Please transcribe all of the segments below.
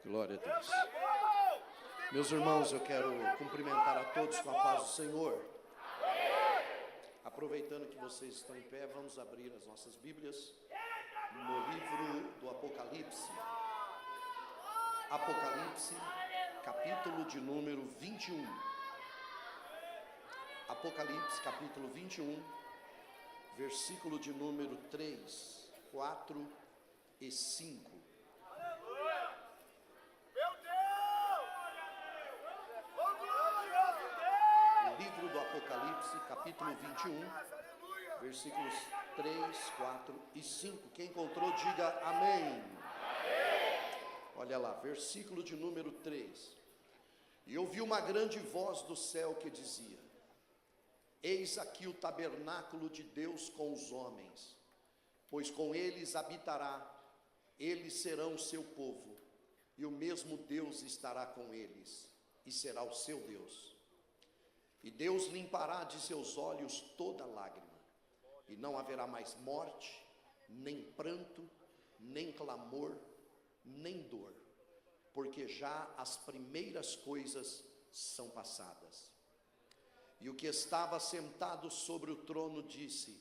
Glória a Deus. Meus irmãos, eu quero cumprimentar a todos com a paz do Senhor. Aproveitando que vocês estão em pé, vamos abrir as nossas Bíblias no livro do Apocalipse. Apocalipse, capítulo de número 21. Apocalipse, capítulo 21, versículo de número 3, 4 e 5. Livro do Apocalipse, capítulo 21, versículos 3, 4 e 5. Quem encontrou, diga amém. Olha lá, versículo de número 3. E ouvi uma grande voz do céu que dizia: eis aqui o tabernáculo de Deus com os homens, pois com eles habitará, eles serão o seu povo, e o mesmo Deus estará com eles, e será o seu Deus. E Deus limpará de seus olhos toda lágrima, e não haverá mais morte, nem pranto, nem clamor, nem dor, porque já as primeiras coisas são passadas. E o que estava sentado sobre o trono disse: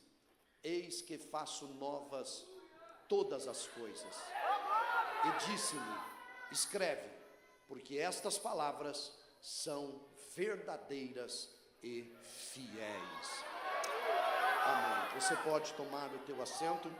eis que faço novas todas as coisas. E disse-me: escreve, porque estas palavras são verdadeiras e fiéis. Amém. Você pode tomar o teu assento.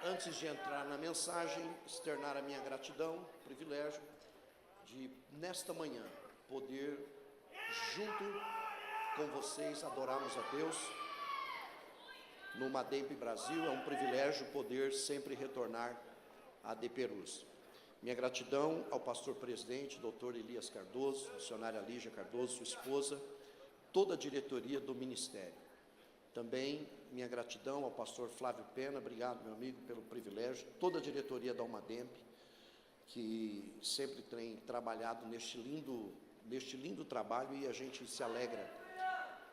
Antes de entrar na mensagem, externar a minha gratidão, privilégio de, nesta manhã, poder, junto com vocês, adorarmos a Deus no Mademp Brasil. É um privilégio poder sempre retornar a Deperus. Minha gratidão ao pastor presidente, doutor Elias Cardoso, missionária Lígia Cardoso, sua esposa, toda a diretoria do ministério. Também minha gratidão ao pastor Flávio Pena, obrigado, meu amigo, pelo privilégio, toda a diretoria da Almademp, que sempre tem trabalhado neste lindo trabalho, e a gente se alegra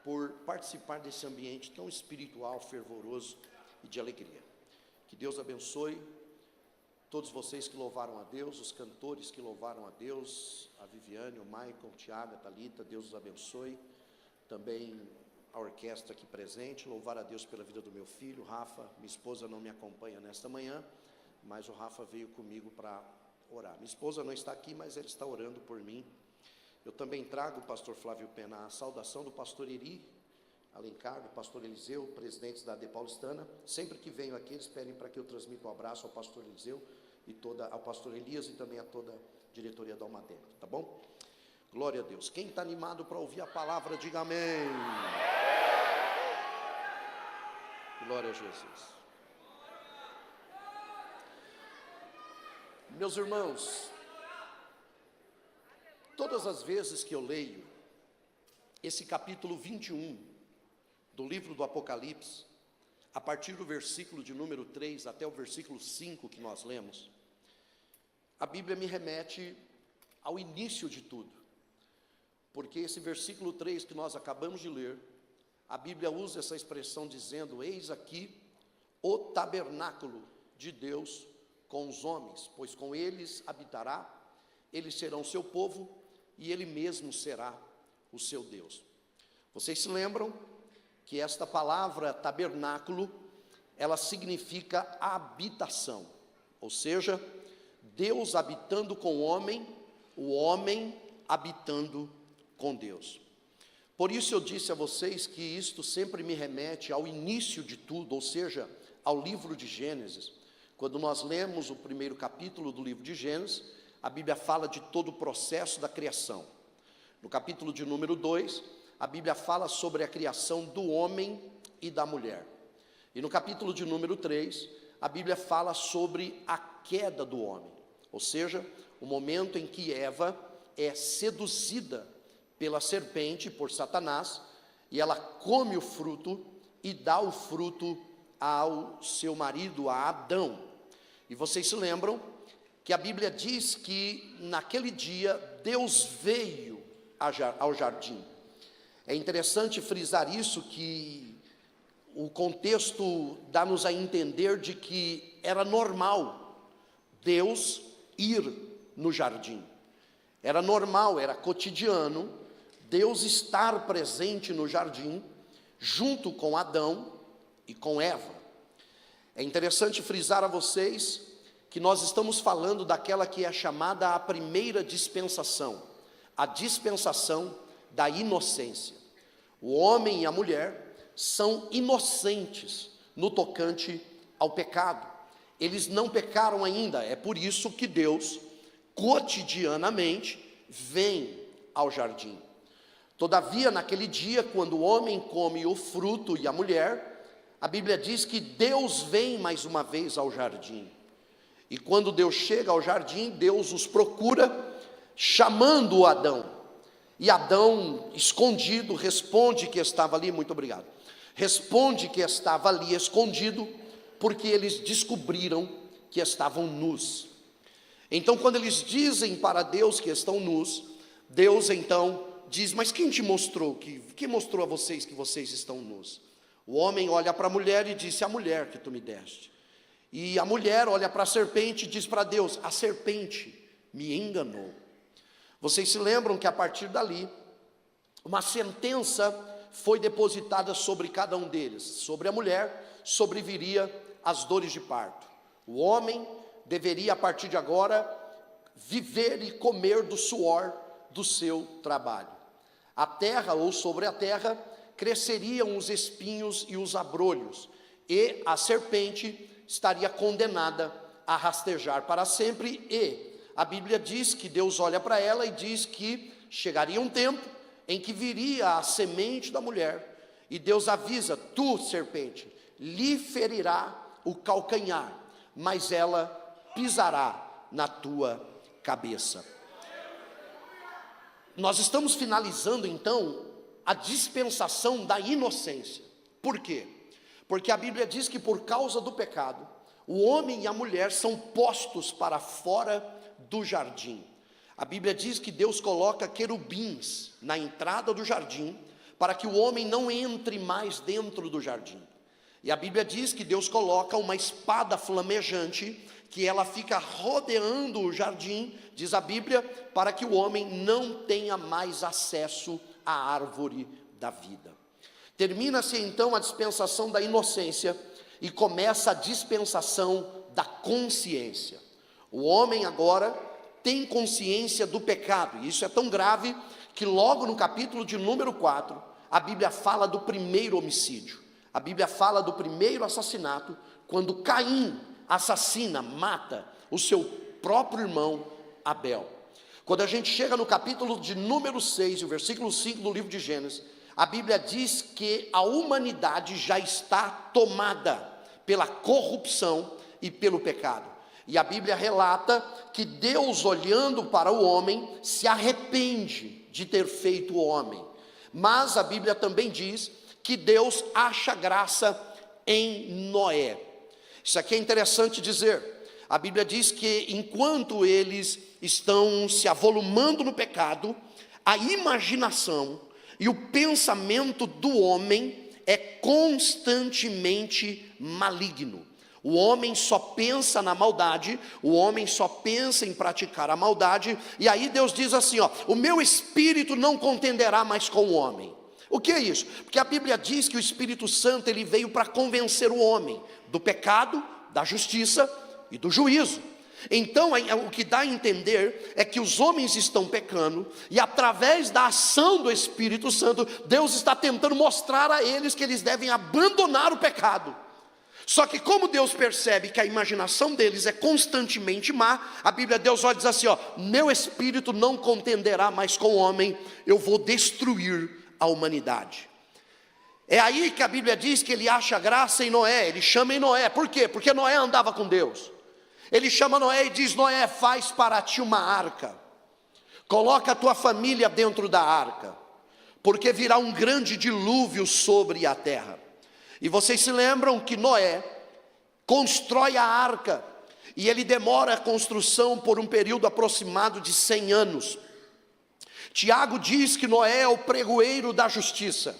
por participar desse ambiente tão espiritual, fervoroso e de alegria. Que Deus abençoe todos vocês que louvaram a Deus, os cantores que louvaram a Deus, a Viviane, o Maicon, o Tiago, a Thalita, Deus os abençoe. Também a orquestra aqui presente, louvar a Deus pela vida do meu filho, Rafa. Minha esposa não me acompanha nesta manhã, mas o Rafa veio comigo para orar. Minha esposa não está aqui, mas ele está orando por mim. Eu também trago o pastor Flávio Pena a saudação do pastor Eri Alencar, do pastor Eliseu, presidentes da AD Paulistana. Sempre que venho aqui, eles pedem para que eu transmita um abraço ao pastor Eliseu e ao pastor Elias e também a toda a diretoria da Almademp, tá bom? Glória a Deus. Quem está animado para ouvir a palavra, diga amém. Glória a Jesus. Meus irmãos, todas as vezes que eu leio esse capítulo 21 do livro do Apocalipse, a partir do versículo de número 3 até o versículo 5 que nós lemos, a Bíblia me remete ao início de tudo, porque esse versículo 3 que nós acabamos de ler, a Bíblia usa essa expressão dizendo: eis aqui o tabernáculo de Deus com os homens, pois com eles habitará, eles serão seu povo, e ele mesmo será o seu Deus. Vocês se lembram que esta palavra tabernáculo, ela significa habitação, ou seja, Deus habitando com o homem habitando com Deus. Por isso eu disse a vocês que isto sempre me remete ao início de tudo, ou seja, ao livro de Gênesis. Quando nós lemos o primeiro capítulo do livro de Gênesis, a Bíblia fala de todo o processo da criação. No capítulo de número 2, a Bíblia fala sobre a criação do homem e da mulher. E no capítulo de número 3, a Bíblia fala sobre a queda do homem, ou seja, o momento em que Eva é seduzida pela serpente, por Satanás, e ela come o fruto e dá o fruto ao seu marido, a Adão. E vocês se lembram que a Bíblia diz que naquele dia Deus veio ao jardim. É interessante frisar isso, que o contexto dá-nos a entender de que era normal Deus ir no jardim. Era normal, era cotidiano Deus estar presente no jardim, junto com Adão e com Eva. É interessante frisar a vocês que nós estamos falando daquela que é chamada a primeira dispensação, a dispensação da inocência. O homem e a mulher são inocentes no tocante ao pecado. Eles não pecaram ainda, é por isso que Deus, cotidianamente, vem ao jardim. Todavia, naquele dia, quando o homem come o fruto e a mulher, a Bíblia diz que Deus vem mais uma vez ao jardim. E quando Deus chega ao jardim, Deus os procura, chamando o Adão. E Adão, escondido, responde que estava ali, muito obrigado. Responde que estava ali escondido, porque eles descobriram que estavam nus. Então, quando eles dizem para Deus que estão nus, Deus então diz: mas quem te mostrou, quem mostrou a vocês que vocês estão nus? O homem olha para a mulher e disse: a mulher que tu me deste. E a mulher olha para a serpente e diz para Deus: a serpente me enganou. Vocês se lembram que a partir dali, uma sentença foi depositada sobre cada um deles. Sobre a mulher, sobreviria as dores de parto. O homem deveria, a partir de agora, viver e comer do suor do seu trabalho. A terra, ou sobre a terra, cresceriam os espinhos e os abrolhos, e a serpente estaria condenada a rastejar para sempre. E a Bíblia diz que Deus olha para ela e diz que chegaria um tempo em que viria a semente da mulher, e Deus avisa: tu, serpente, lhe ferirá o calcanhar, mas ela pisará na tua cabeça. Nós estamos finalizando então a dispensação da inocência. Por quê? Porque a Bíblia diz que por causa do pecado, o homem e a mulher são postos para fora do jardim. A Bíblia diz que Deus coloca querubins na entrada do jardim, para que o homem não entre mais dentro do jardim. E a Bíblia diz que Deus coloca uma espada flamejante, que ela fica rodeando o jardim, diz a Bíblia, para que o homem não tenha mais acesso à árvore da vida. Termina-se então a dispensação da inocência e começa a dispensação da consciência. O homem agora tem consciência do pecado, e isso é tão grave que logo no capítulo de número 4, a Bíblia fala do primeiro homicídio. A Bíblia fala do primeiro assassinato, quando Caim assassina, mata o seu próprio irmão Abel. Quando a gente chega no capítulo de número 6, o versículo 5 do livro de Gênesis, a Bíblia diz que a humanidade já está tomada pela corrupção e pelo pecado. E a Bíblia relata que Deus, olhando para o homem, se arrepende de ter feito o homem. Mas a Bíblia também diz que Deus acha graça em Noé. Isso aqui é interessante dizer. A Bíblia diz que enquanto eles estão se avolumando no pecado, a imaginação e o pensamento do homem é constantemente maligno. O homem só pensa na maldade, o homem só pensa em praticar a maldade, e aí Deus diz assim, o meu espírito não contenderá mais com o homem. O que é isso? Porque a Bíblia diz que o Espírito Santo ele veio para convencer o homem do pecado, da justiça e do juízo. Então o que dá a entender é que os homens estão pecando, e através da ação do Espírito Santo, Deus está tentando mostrar a eles que eles devem abandonar o pecado. Só que como Deus percebe que a imaginação deles é constantemente má, a Bíblia, Deus olha e diz assim, meu espírito não contenderá mais com o homem, eu vou destruir a humanidade. É aí que a Bíblia diz que ele acha graça em Noé, ele chama em Noé. Por quê? Porque Noé andava com Deus. Ele chama Noé e diz, Noé, faz para ti uma arca, coloca a tua família dentro da arca, porque virá um grande dilúvio sobre a terra. E vocês se lembram que Noé constrói a arca, e ele demora a construção por um período aproximado de 100 anos. Tiago diz que Noé é o pregoeiro da justiça.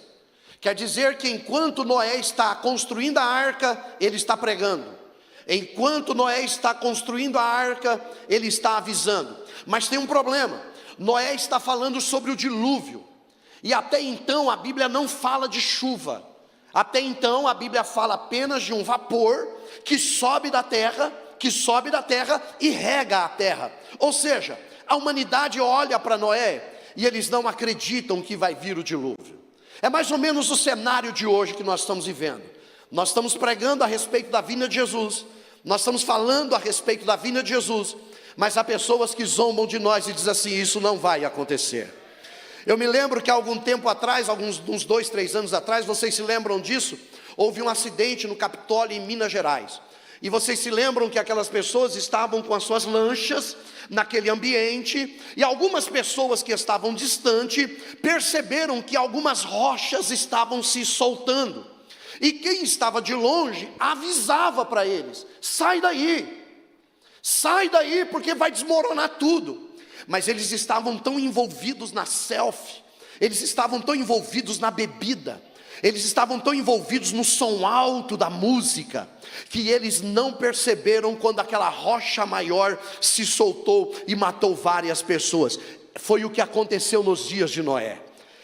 Quer dizer que enquanto Noé está construindo a arca, ele está pregando. Enquanto Noé está construindo a arca, ele está avisando. Mas tem um problema: Noé está falando sobre o dilúvio. E até então a Bíblia não fala de chuva. Até então a Bíblia fala apenas de um vapor que sobe da terra e rega a terra. Ou seja, a humanidade olha para Noé e eles não acreditam que vai vir o dilúvio. É mais ou menos o cenário de hoje que nós estamos vivendo. Nós estamos pregando a respeito da vinda de Jesus, nós estamos falando a respeito da vinda de Jesus, mas há pessoas que zombam de nós e dizem assim: isso não vai acontecer. Eu me lembro que há algum tempo atrás, uns 2, 3 anos atrás, vocês se lembram disso? Houve um acidente no Capitólio em Minas Gerais. E vocês se lembram que aquelas pessoas estavam com as suas lanchas naquele ambiente, e algumas pessoas que estavam distante perceberam que algumas rochas estavam se soltando. E quem estava de longe avisava para eles: sai daí, porque vai desmoronar tudo. Mas eles estavam tão envolvidos na selfie, eles estavam tão envolvidos na bebida, eles estavam tão envolvidos no som alto da música, que eles não perceberam quando aquela rocha maior se soltou e matou várias pessoas. Foi o que aconteceu nos dias de Noé.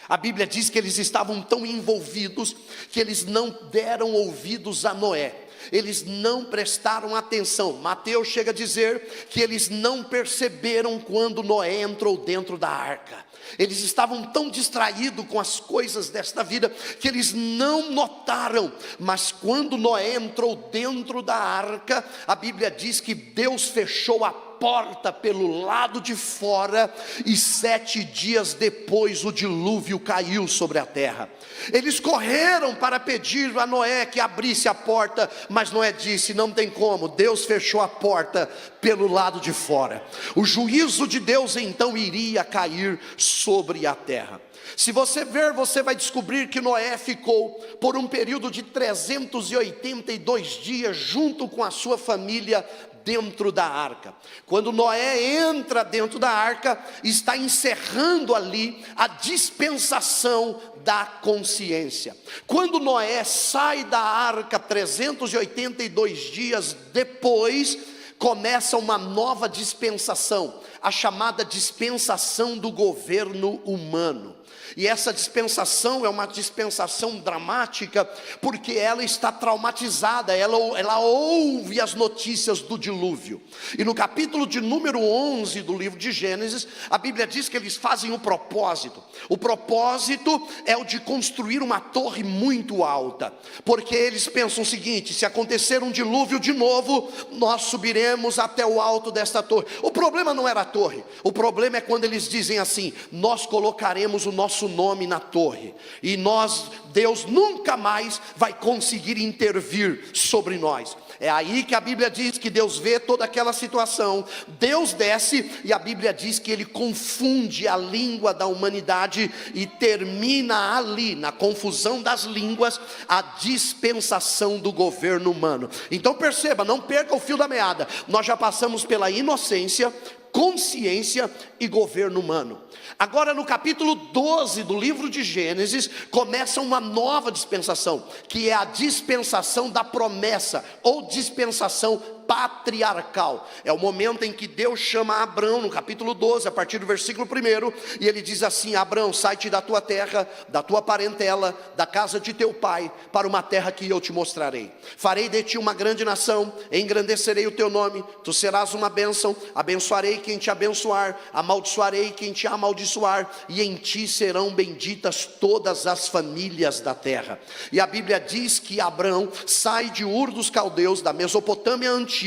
A Bíblia diz que eles estavam tão envolvidos que eles não deram ouvidos a Noé. Eles não prestaram atenção. Mateus chega a dizer que eles não perceberam quando Noé entrou dentro da arca. Eles estavam tão distraídos com as coisas desta vida que eles não notaram. Mas quando Noé entrou dentro da arca, a Bíblia diz que Deus fechou a porta pelo lado de fora, e 7 dias depois o dilúvio caiu sobre a terra. Eles correram para pedir a Noé que abrisse a porta, mas Noé disse: não tem como, Deus fechou a porta pelo lado de fora. O juízo de Deus então iria cair sobre a terra. Se você ver, você vai descobrir que Noé ficou por um período de 382 dias junto com a sua família dentro da arca. Quando Noé entra dentro da arca, está encerrando ali a dispensação da consciência. Quando Noé sai da arca 382 dias depois, começa uma nova dispensação, a chamada dispensação do governo humano. E essa dispensação é uma dispensação dramática, porque ela está traumatizada, ela ouve as notícias do dilúvio. E no capítulo de número 11 do livro de Gênesis, a Bíblia diz que eles fazem um propósito. O propósito é o de construir uma torre muito alta, porque eles pensam o seguinte: se acontecer um dilúvio de novo, nós subiremos até o alto desta torre. O problema não era a torre, o problema é quando eles dizem assim: nós colocaremos o nosso nome na torre, e Deus nunca mais vai conseguir intervir sobre nós. É aí que a Bíblia diz que Deus vê toda aquela situação, Deus desce, e a Bíblia diz que Ele confunde a língua da humanidade, e termina ali, na confusão das línguas, a dispensação do governo humano. Então perceba, não perca o fio da meada. Nós já passamos pela inocência, consciência e governo humano. Agora no capítulo 12 do livro de Gênesis, começa uma nova dispensação, que é a dispensação da promessa, ou dispensação patriarcal. É o momento em que Deus chama Abrão, no capítulo 12, a partir do versículo 1, e ele diz assim: Abrão, sai-te da tua terra, da tua parentela, da casa de teu pai, para uma terra que eu te mostrarei. Farei de ti uma grande nação, engrandecerei o teu nome, tu serás uma bênção, abençoarei quem te abençoar, amaldiçoarei quem te amaldiçoar, e em ti serão benditas todas as famílias da terra. E a Bíblia diz que Abrão sai de Ur dos Caldeus, da Mesopotâmia antiga,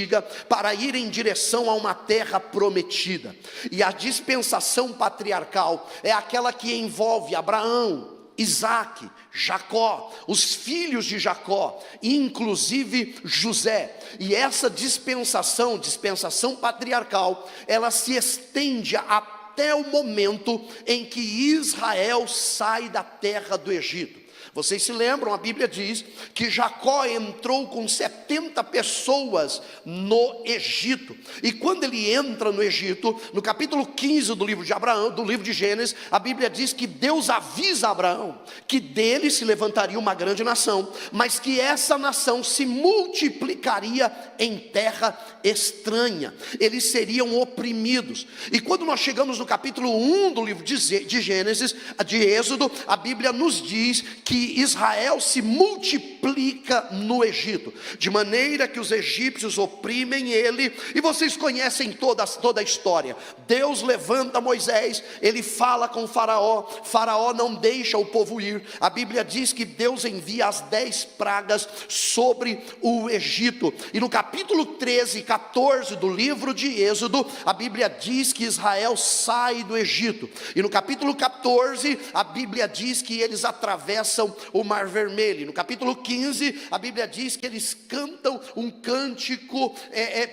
para ir em direção a uma terra prometida. E a dispensação patriarcal é aquela que envolve Abraão, Isaque, Jacó, os filhos de Jacó, inclusive José. E essa dispensação patriarcal, ela se estende até o momento em que Israel sai da terra do Egito. Vocês se lembram, a Bíblia diz que Jacó entrou com 70 pessoas no Egito. E quando ele entra no Egito, no capítulo 15 do livro de Abraão, do livro de Gênesis, a Bíblia diz que Deus avisa a Abraão que dele se levantaria uma grande nação, mas que essa nação se multiplicaria em terra estranha. Eles seriam oprimidos. E quando nós chegamos no capítulo 1 do livro de Gênesis, de Êxodo, a Bíblia nos diz que Israel se multiplica no Egito, de maneira que os egípcios oprimem ele. E vocês conhecem toda a história. Deus levanta Moisés, ele fala com Faraó, Faraó não deixa o povo ir. A Bíblia diz que Deus envia as 10 pragas sobre o Egito. E no capítulo 13 e 14 do livro de Êxodo, a Bíblia diz que Israel sai do Egito. E no capítulo 14, a Bíblia diz que eles atravessam o Mar Vermelho. No capítulo 15, a Bíblia diz que eles cantam um cântico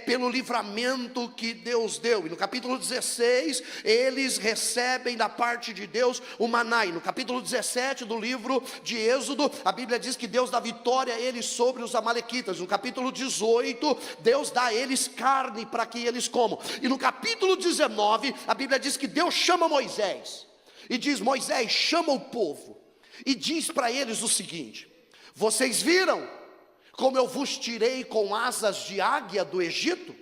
pelo livramento que Deus deu. E no capítulo 16, eles recebem da parte de Deus o maná. E no capítulo 17 do livro de Êxodo, a Bíblia diz que Deus dá vitória a eles sobre os amalequitas. No capítulo 18, Deus dá a eles carne para que eles comam. E no capítulo 19, a Bíblia diz que Deus chama Moisés e diz: Moisés, chama o povo e diz para eles o seguinte: vocês viram como eu vos tirei com asas de águia do Egito?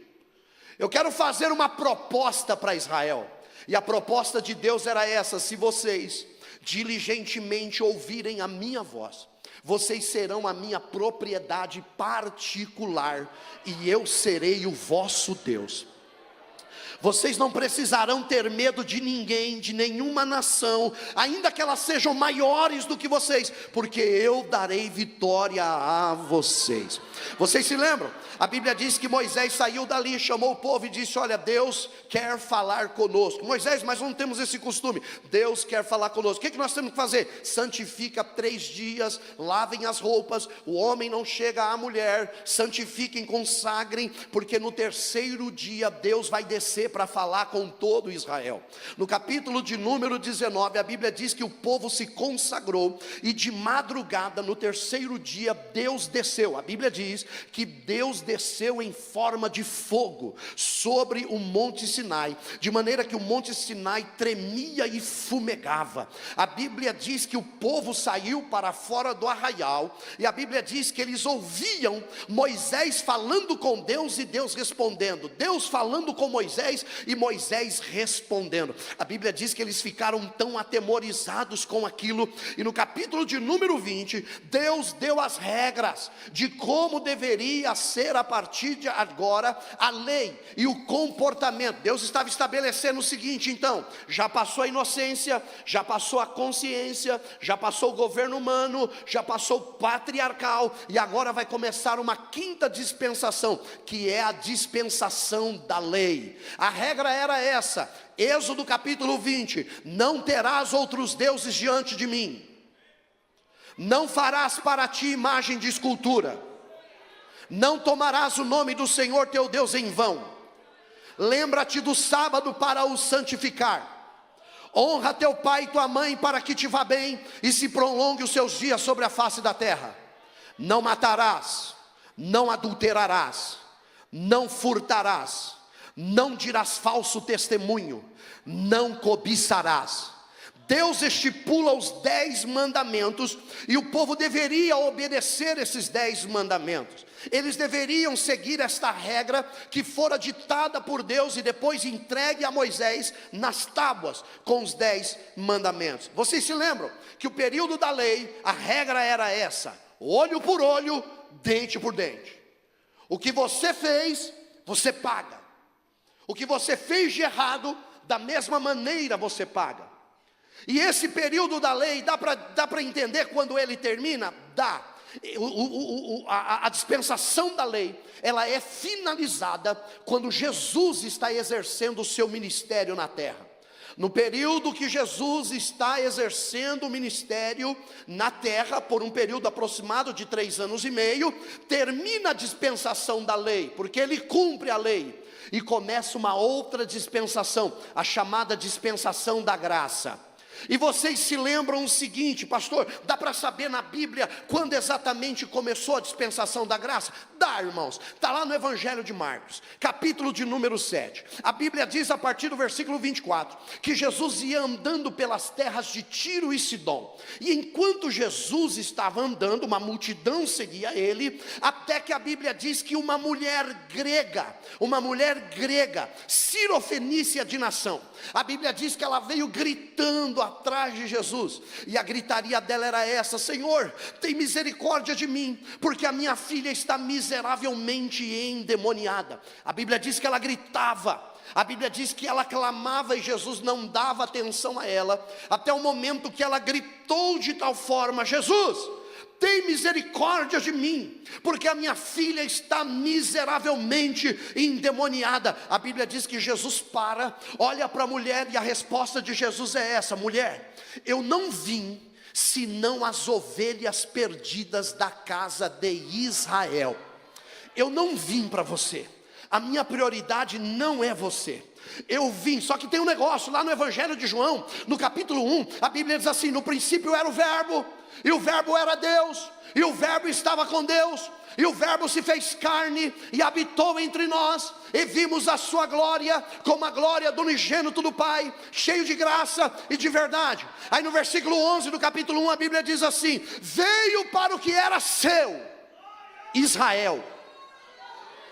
Eu quero fazer uma proposta para Israel. E a proposta de Deus era essa: se vocês diligentemente ouvirem a minha voz, vocês serão a minha propriedade particular, e eu serei o vosso Deus. Vocês não precisarão ter medo de ninguém, de nenhuma nação, ainda que elas sejam maiores do que vocês, porque eu darei vitória a vocês. Vocês se lembram? A Bíblia diz que Moisés saiu dali, chamou o povo e disse: olha, Deus quer falar conosco. Moisés, mas não temos esse costume. Deus quer falar conosco. O que nós temos que fazer? Santifica 3 dias, lavem as roupas, o homem não chega à mulher, santifiquem, consagrem, porque no 3º dia Deus vai descer para falar com todo Israel. No capítulo de número 19, a Bíblia diz que o povo se consagrou, e de madrugada, no 3º dia, Deus desceu. A Bíblia diz que Deus desceu em forma de fogo sobre o monte Sinai, de maneira que o monte Sinai tremia e fumegava. A Bíblia diz que o povo saiu para fora do arraial, e a Bíblia diz que eles ouviam Moisés falando com Deus e Deus respondendo, Deus falando com Moisés e Moisés respondendo. A Bíblia diz que eles ficaram tão atemorizados com aquilo, e no capítulo de número 20, Deus deu as regras de como deveria ser a partir de agora a lei e o comportamento. Deus estava estabelecendo o seguinte: então, já passou a inocência, já passou a consciência, já passou o governo humano, já passou o patriarcal, e agora vai começar uma 5ª dispensação, que é a dispensação da lei. A regra era essa, Êxodo capítulo 20: não terás outros deuses diante de mim, não farás para ti imagem de escultura, não tomarás o nome do Senhor teu Deus em vão, lembra-te do sábado para o santificar, honra teu pai e tua mãe para que te vá bem e se prolongue os seus dias sobre a face da terra. Não matarás, não adulterarás, não furtarás, não dirás falso testemunho, não cobiçarás. Deus estipula os 10 mandamentos, e o povo deveria obedecer esses 10 mandamentos. Eles deveriam seguir esta regra que fora ditada por Deus e depois entregue a Moisés nas tábuas com os 10 mandamentos. Vocês se lembram que o período da lei, a regra era essa: olho por olho, dente por dente. O que você fez, você paga. O que você fez de errado, da mesma maneira você paga. E esse período da lei, dá para entender quando ele termina? Dá. A dispensação da lei, ela é finalizada quando Jesus está exercendo o seu ministério na terra. No período que Jesus está exercendo o ministério na terra, por um período aproximado de 3 anos e meio, termina a dispensação da lei, porque ele cumpre a lei, e começa uma outra dispensação, a chamada dispensação da graça. E vocês se lembram o seguinte, pastor, dá para saber na Bíblia quando exatamente começou a dispensação da graça? Dá, irmãos, está lá no Evangelho de Marcos, capítulo de número 7. A Bíblia diz a partir do versículo 24, que Jesus ia andando pelas terras de Tiro e Sidom. E enquanto Jesus estava andando, uma multidão seguia ele, até que a Bíblia diz que uma mulher grega, cirofenícia de nação, a Bíblia diz que ela veio gritando atrás de Jesus, e a gritaria dela era essa: Senhor, tem misericórdia de mim, porque a minha filha está miseravelmente endemoniada. A Bíblia diz que ela gritava, a Bíblia diz que ela clamava e Jesus não dava atenção a ela, até o momento que ela gritou de tal forma: Jesus, tem misericórdia de mim, porque a minha filha está miseravelmente endemoniada. A Bíblia diz que Jesus para, olha para a mulher, e a resposta de Jesus é essa: mulher, eu não vim senão as ovelhas perdidas da casa de Israel. Eu não vim para você, a minha prioridade não é você. Eu vim, só que tem um negócio, lá no Evangelho de João, no capítulo 1, a Bíblia diz assim: no princípio era o verbo, e o verbo era Deus, e o verbo estava com Deus, e o verbo se fez carne e habitou entre nós, e vimos a sua glória como a glória do unigênito do Pai, cheio de graça e de verdade. Aí no versículo 11 do capítulo 1 a Bíblia diz assim: veio para o que era seu, Israel,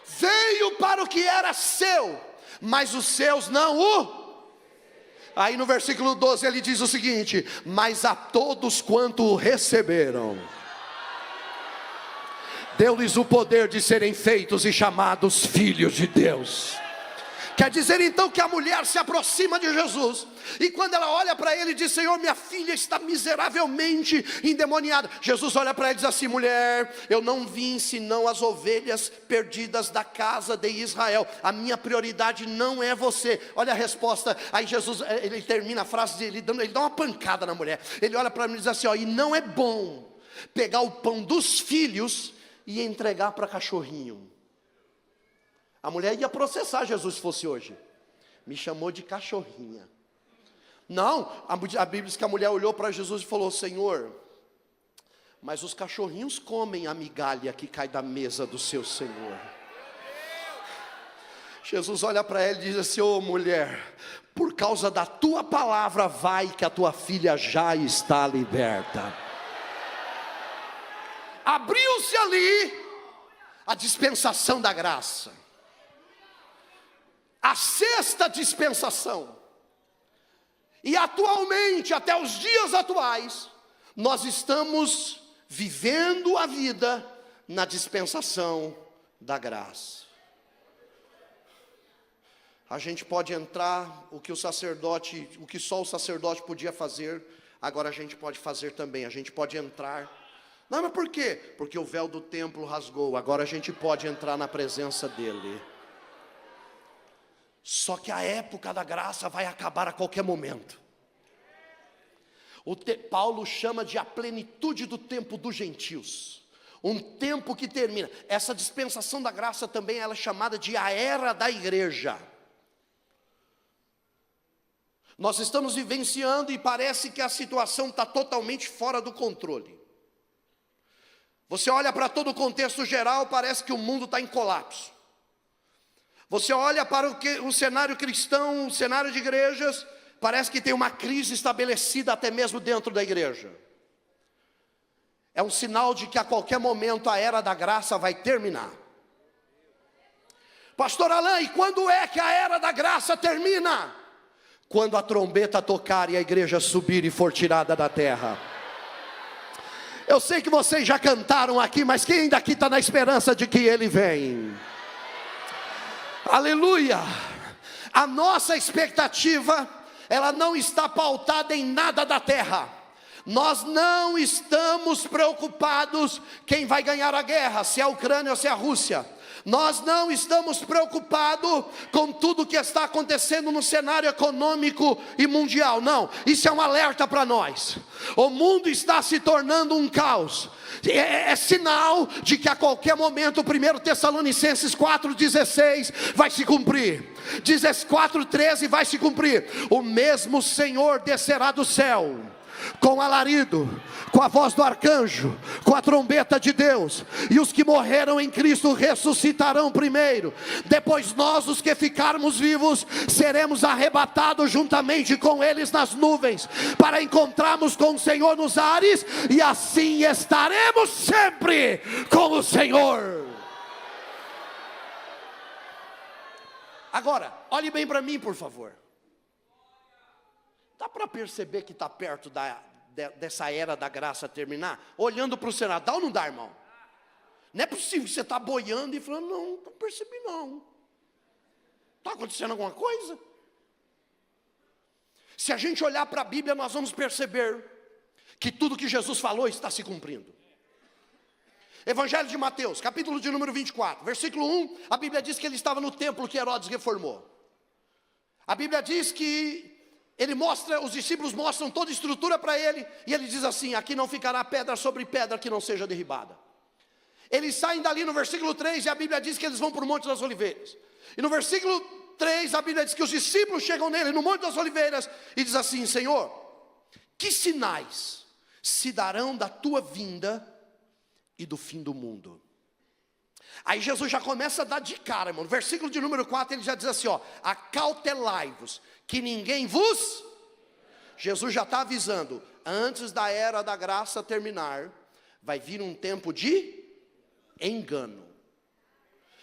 veio para o que era seu, mas os seus não o... Aí no versículo 12 ele diz o seguinte: mas a todos quanto o receberam, deu-lhes o poder de serem feitos e chamados filhos de Deus. Quer dizer então que a mulher se aproxima de Jesus, e quando ela olha para ele e diz: Senhor, minha filha está miseravelmente endemoniada. Jesus olha para ela e diz assim: mulher, eu não vim senão as ovelhas perdidas da casa de Israel. A minha prioridade não é você. Olha a resposta. Aí Jesus, ele termina a frase, ele dá uma pancada na mulher. Ele olha para mim e diz assim: ó, e não é bom pegar o pão dos filhos e entregar para cachorrinho. A mulher ia processar Jesus se fosse hoje. Me chamou de cachorrinha. Não, a Bíblia diz que a mulher olhou para Jesus e falou: Senhor, mas os cachorrinhos comem a migalha que cai da mesa do seu Senhor. Jesus olha para ela e diz assim: ô mulher, por causa da tua palavra, vai que a tua filha já está liberta. Abriu-se ali a dispensação da graça, a sexta dispensação. E atualmente, até os dias atuais, nós estamos vivendo a vida na dispensação da graça. A gente pode entrar, o que só o sacerdote podia fazer, agora a gente pode fazer também. A gente pode entrar. Não, mas por quê? Porque o véu do templo rasgou, agora a gente pode entrar na presença dele. Só que a época da graça vai acabar a qualquer momento. Paulo chama de a plenitude do tempo dos gentios, um tempo que termina. Essa dispensação da graça também ela é chamada de a era da igreja. Nós estamos vivenciando e parece que a situação está totalmente fora do controle. Você olha para todo o contexto geral, parece que o mundo está em colapso. Você olha para o cenário cristão, o cenário de igrejas, parece que tem uma crise estabelecida até mesmo dentro da igreja. É um sinal de que a qualquer momento a era da graça vai terminar. Pastor Alain, e quando é que a era da graça termina? Quando a trombeta tocar e a igreja subir e for tirada da terra. Eu sei que vocês já cantaram aqui, mas quem ainda aqui está na esperança de que ele vem? Aleluia! A nossa expectativa, ela não está pautada em nada da terra. Nós não estamos preocupados quem vai ganhar a guerra, se é a Ucrânia ou se é a Rússia. Nós não estamos preocupados com tudo que está acontecendo no cenário econômico e mundial. Não, isso é um alerta para nós. O mundo está se tornando um caos. É sinal de que a qualquer momento 1 Tessalonicenses 4,16 vai se cumprir. 4,13 vai se cumprir. O mesmo Senhor descerá do céu com alarido, com a voz do arcanjo, com a trombeta de Deus, e os que morreram em Cristo ressuscitarão primeiro. Depois nós, os que ficarmos vivos, seremos arrebatados juntamente com eles nas nuvens, para encontrarmos com o Senhor nos ares, e assim estaremos sempre com o Senhor. Agora, olhe bem para mim, por favor. Dá para perceber que está perto dessa era da graça terminar? Olhando para o cenário, dá ou não dá, irmão? Não é possível que você está boiando e falando, não percebi não. Está acontecendo alguma coisa? Se a gente olhar para a Bíblia, nós vamos perceber que tudo que Jesus falou está se cumprindo. Evangelho de Mateus, capítulo de número 24, versículo 1, a Bíblia diz que ele estava no templo que Herodes reformou. A Bíblia diz que os discípulos mostram toda a estrutura para ele, e ele diz assim: aqui não ficará pedra sobre pedra que não seja derribada. Eles saem dali no versículo 3, e a Bíblia diz que eles vão para o Monte das Oliveiras. E no versículo 3, a Bíblia diz que os discípulos chegam nele no Monte das Oliveiras, e diz assim: Senhor, que sinais se darão da tua vinda e do fim do mundo? Aí Jesus já começa a dar de cara, irmão. No versículo de número 4 ele já diz assim, acautelai-vos, que ninguém vos... Jesus já está avisando, antes da era da graça terminar, vai vir um tempo de engano.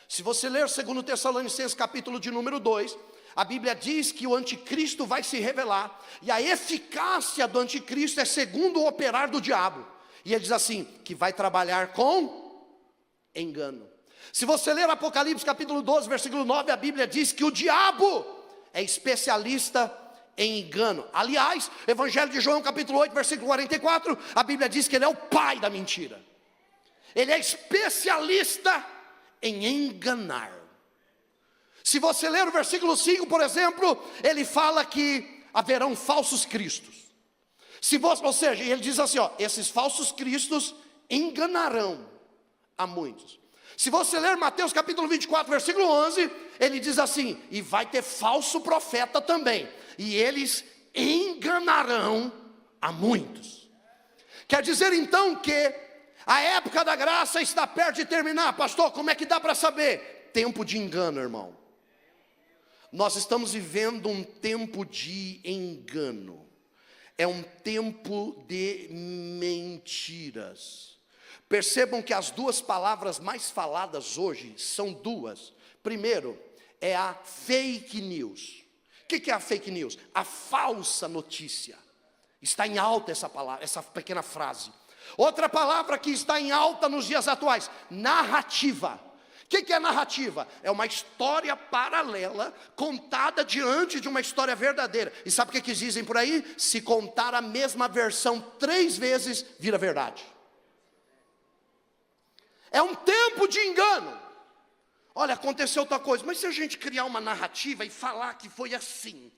Se você ler 2 Tessalonicenses capítulo de número 2, a Bíblia diz que o anticristo vai se revelar, e a eficácia do anticristo é segundo o operar do diabo. E ele diz assim, que vai trabalhar com engano. Se você ler Apocalipse capítulo 12, versículo 9, a Bíblia diz que o diabo é especialista em engano. Aliás, Evangelho de João capítulo 8, versículo 44, a Bíblia diz que ele é o pai da mentira. Ele é especialista em enganar. Se você ler o versículo 5, por exemplo, ele fala que haverão falsos cristos. Ou seja, ele diz assim, esses falsos cristos enganarão a muitos. Se você ler Mateus capítulo 24, versículo 11, ele diz assim, e vai ter falso profeta também, e eles enganarão a muitos. Quer dizer então que a época da graça está perto de terminar. Pastor, como é que dá para saber? Tempo de engano, irmão. Nós estamos vivendo um tempo de engano. É um tempo de mentiras. Percebam que as duas palavras mais faladas hoje são duas. Primeiro, é a fake news. O que é a fake news? A falsa notícia. Está em alta essa palavra, essa pequena frase. Outra palavra que está em alta nos dias atuais, narrativa. O que é narrativa? É uma história paralela contada diante de uma história verdadeira. E sabe o que dizem por aí? Se contar a mesma versão 3 vezes, vira verdade. É um tempo de engano. Olha, aconteceu outra coisa, mas se a gente criar uma narrativa e falar que foi assim,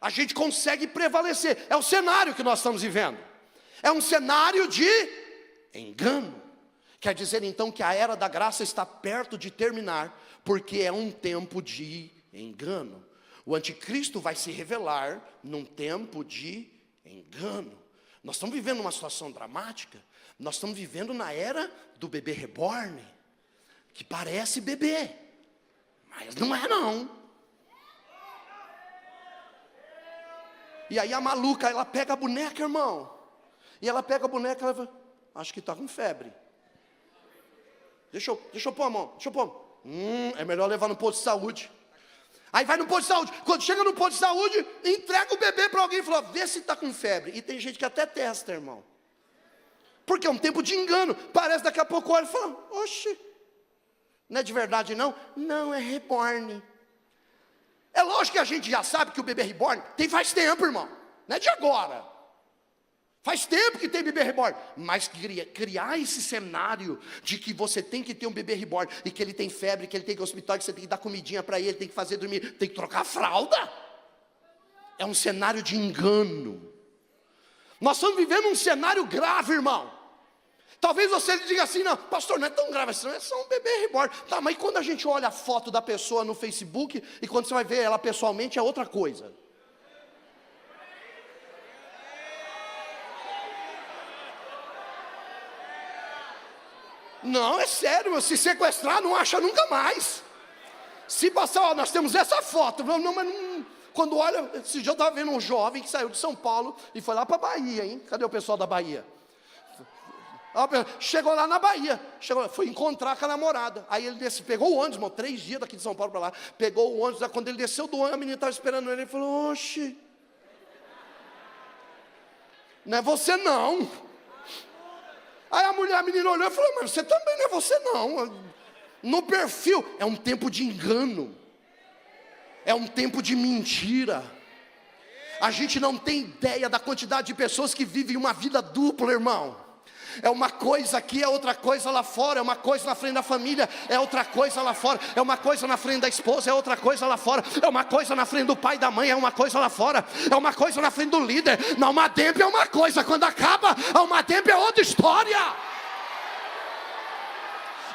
a gente consegue prevalecer. É o cenário que nós estamos vivendo. É um cenário de engano. Quer dizer então que a era da graça está perto de terminar, porque é um tempo de engano. O anticristo vai se revelar num tempo de engano. Nós estamos vivendo uma situação dramática. Nós estamos vivendo na era do bebê reborn, que parece bebê, mas não é não. E aí a maluca, ela pega a boneca, irmão. E ela pega a boneca, ela fala, acho que está com febre. Deixa eu pôr a mão, deixa eu pôr. É melhor levar no posto de saúde. Aí vai no posto de saúde. Quando chega no posto de saúde, entrega o bebê para alguém e fala, vê se está com febre. E tem gente que até testa, irmão. Porque é um tempo de engano. Parece daqui a pouco olha e fala, oxe, não é de verdade não? Não, é reborn. É lógico que a gente já sabe que o bebê reborn tem faz tempo, irmão. Não é de agora. Faz tempo que tem bebê reborn, mas criar esse cenário de que você tem que ter um bebê reborn, e que ele tem febre, que ele tem que ir ao hospital, que você tem que dar comidinha para ele, tem que fazer dormir, tem que trocar a fralda, é um cenário de engano. Nós estamos vivendo um cenário grave, irmão. Talvez você diga assim: não, pastor, não é tão grave assim, não, é só um bebê reborn. Tá, mas quando a gente olha a foto da pessoa no Facebook, e quando você vai ver ela pessoalmente, é outra coisa. Não, é sério, se sequestrar não acha nunca mais. Se passar, ó, nós temos essa foto, mas não, quando olha, esse dia eu estava vendo um jovem que saiu de São Paulo e foi lá para a Bahia, hein? Cadê o pessoal da Bahia? Chegou lá na Bahia, foi encontrar com a namorada. Aí ele pegou o ônibus, irmão, 3 dias daqui de São Paulo para lá. Pegou o ônibus, quando ele desceu do ônibus, a menina estava esperando ele falou: oxe, não é você não. Aí a menina olhou e falou: mas você também não é você não. No perfil, é um tempo de engano, é um tempo de mentira. A gente não tem ideia da quantidade de pessoas que vivem uma vida dupla, irmão. É uma coisa aqui, é outra coisa lá fora. É uma coisa na frente da família, é outra coisa lá fora. É uma coisa na frente da esposa, é outra coisa lá fora. É uma coisa na frente do pai e da mãe, é uma coisa lá fora. É uma coisa na frente do líder. Na Alma Tempo é uma coisa, quando acaba a Alma Tempo é outra história.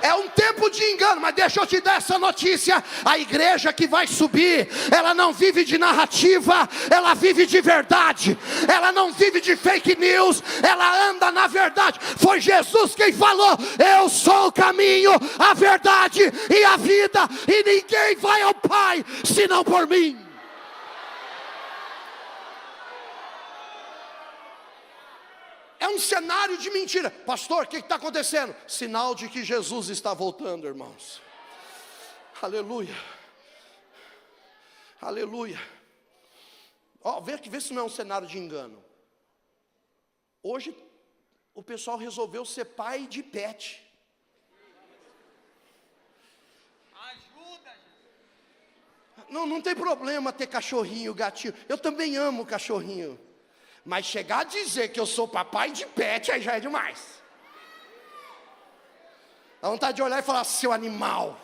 É um tempo de engano, mas deixa eu te dar essa notícia: a igreja que vai subir, ela não vive de narrativa, ela vive de verdade, ela não vive de fake news, ela anda na verdade. Foi Jesus quem falou: eu sou o caminho, a verdade e a vida, e ninguém vai ao Pai senão por mim. É um cenário de mentira. Pastor, o que está acontecendo? Sinal de que Jesus está voltando, irmãos. Aleluia. Aleluia. Ó, vê se não é um cenário de engano. Hoje o pessoal resolveu ser pai de pet. Ajuda, Jesus. Não tem problema ter cachorrinho, gatinho. Eu também amo cachorrinho. Mas chegar a dizer que eu sou papai de pet, aí já é demais. Dá vontade de olhar e falar: seu animal.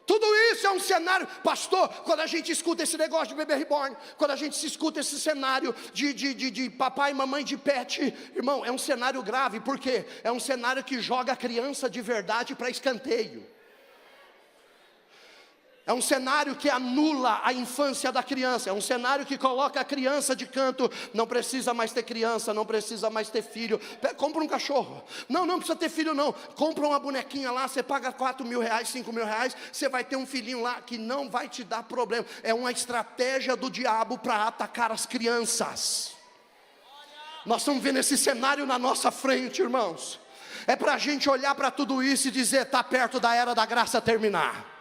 Tudo isso é um cenário. Pastor, quando a gente escuta esse negócio de bebê reborn, quando a gente escuta esse cenário de papai e mamãe de pet, irmão, é um cenário grave. Por quê? É um cenário que joga a criança de verdade para escanteio. É um cenário que anula a infância da criança. É um cenário que coloca a criança de canto. Não precisa mais ter criança, não precisa mais ter filho. Compra um cachorro. Não precisa ter filho não. Compra uma bonequinha lá, você paga 4 mil reais, 5 mil reais. Você vai ter um filhinho lá que não vai te dar problema. É uma estratégia do diabo para atacar as crianças. Nós estamos vendo esse cenário na nossa frente, irmãos. É para a gente olhar para tudo isso e dizer: está perto da era da graça terminar.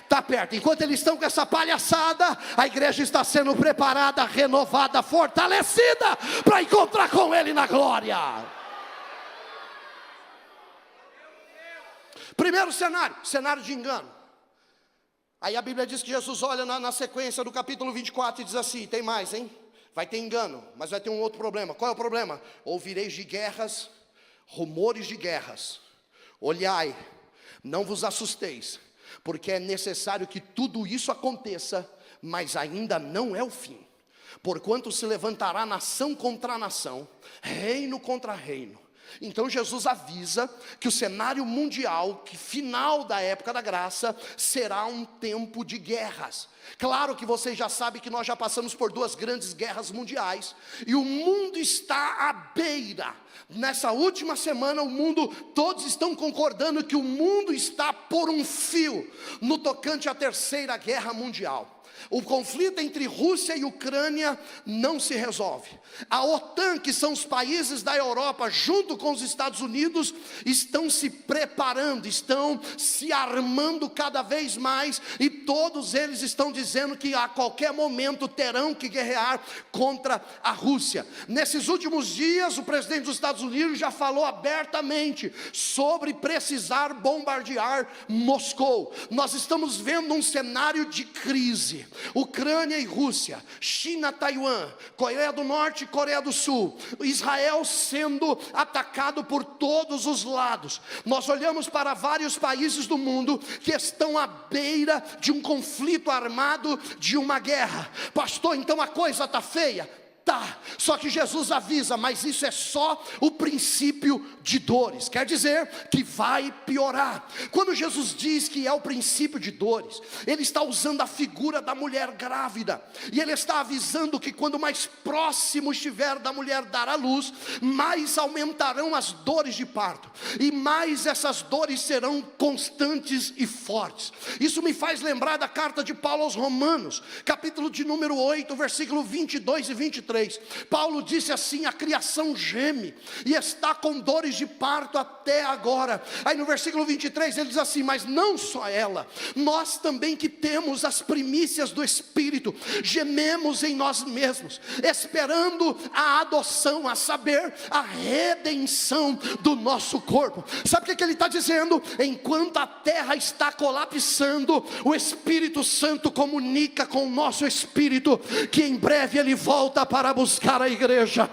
Está perto. Enquanto eles estão com essa palhaçada, a igreja está sendo preparada, renovada, fortalecida para encontrar com Ele na glória. Primeiro cenário de engano. Aí a Bíblia diz que Jesus olha na sequência do capítulo 24 e diz assim: tem mais, hein? Vai ter engano, mas vai ter um outro problema. Qual é o problema? Ouvireis de guerras, rumores de guerras. Olhai, não vos assusteis, porque é necessário que tudo isso aconteça, mas ainda não é o fim. Porquanto se levantará nação contra nação, reino contra reino. Então Jesus avisa que o cenário mundial, que final da época da graça, será um tempo de guerras. Claro que vocês já sabem que nós já passamos por 2 grandes guerras mundiais, e o mundo está à beira. Nessa última semana todos estão concordando que o mundo está por um fio, no tocante à 3ª guerra mundial. O conflito entre Rússia e Ucrânia não se resolve. A OTAN, que são os países da Europa, junto com os Estados Unidos, estão se preparando, estão se armando cada vez mais, e todos eles estão dizendo que a qualquer momento terão que guerrear contra a Rússia. Nesses últimos dias, o presidente dos Estados Unidos já falou abertamente sobre precisar bombardear Moscou. Nós estamos vendo um cenário de crise. disse: Ucrânia e Rússia, China, Taiwan, Coreia do Norte e Coreia do Sul, Israel sendo atacado por todos os lados. Nós olhamos para vários países do mundo que estão à beira de um conflito armado, de uma guerra. Pastor, então a coisa está feia? Tá, só que Jesus avisa, mas isso é só o princípio de dores, quer dizer que vai piorar. Quando Jesus diz que é o princípio de dores, Ele está usando a figura da mulher grávida, e Ele está avisando que quando mais próximo estiver da mulher dar à luz, mais aumentarão as dores de parto, e mais essas dores serão constantes e fortes. Isso me faz lembrar da carta de Paulo aos Romanos, capítulo de número 8, versículo 22 e 23. Paulo disse assim: a criação geme e está com dores de parto até agora. Aí no versículo 23 ele diz assim: mas não só ela, nós também que temos as primícias do Espírito, gememos em nós mesmos, esperando a adoção, a saber, a redenção do nosso corpo. Sabe o que ele está dizendo? Enquanto a terra está colapsando, o Espírito Santo comunica com o nosso espírito que em breve ele volta para buscar a igreja.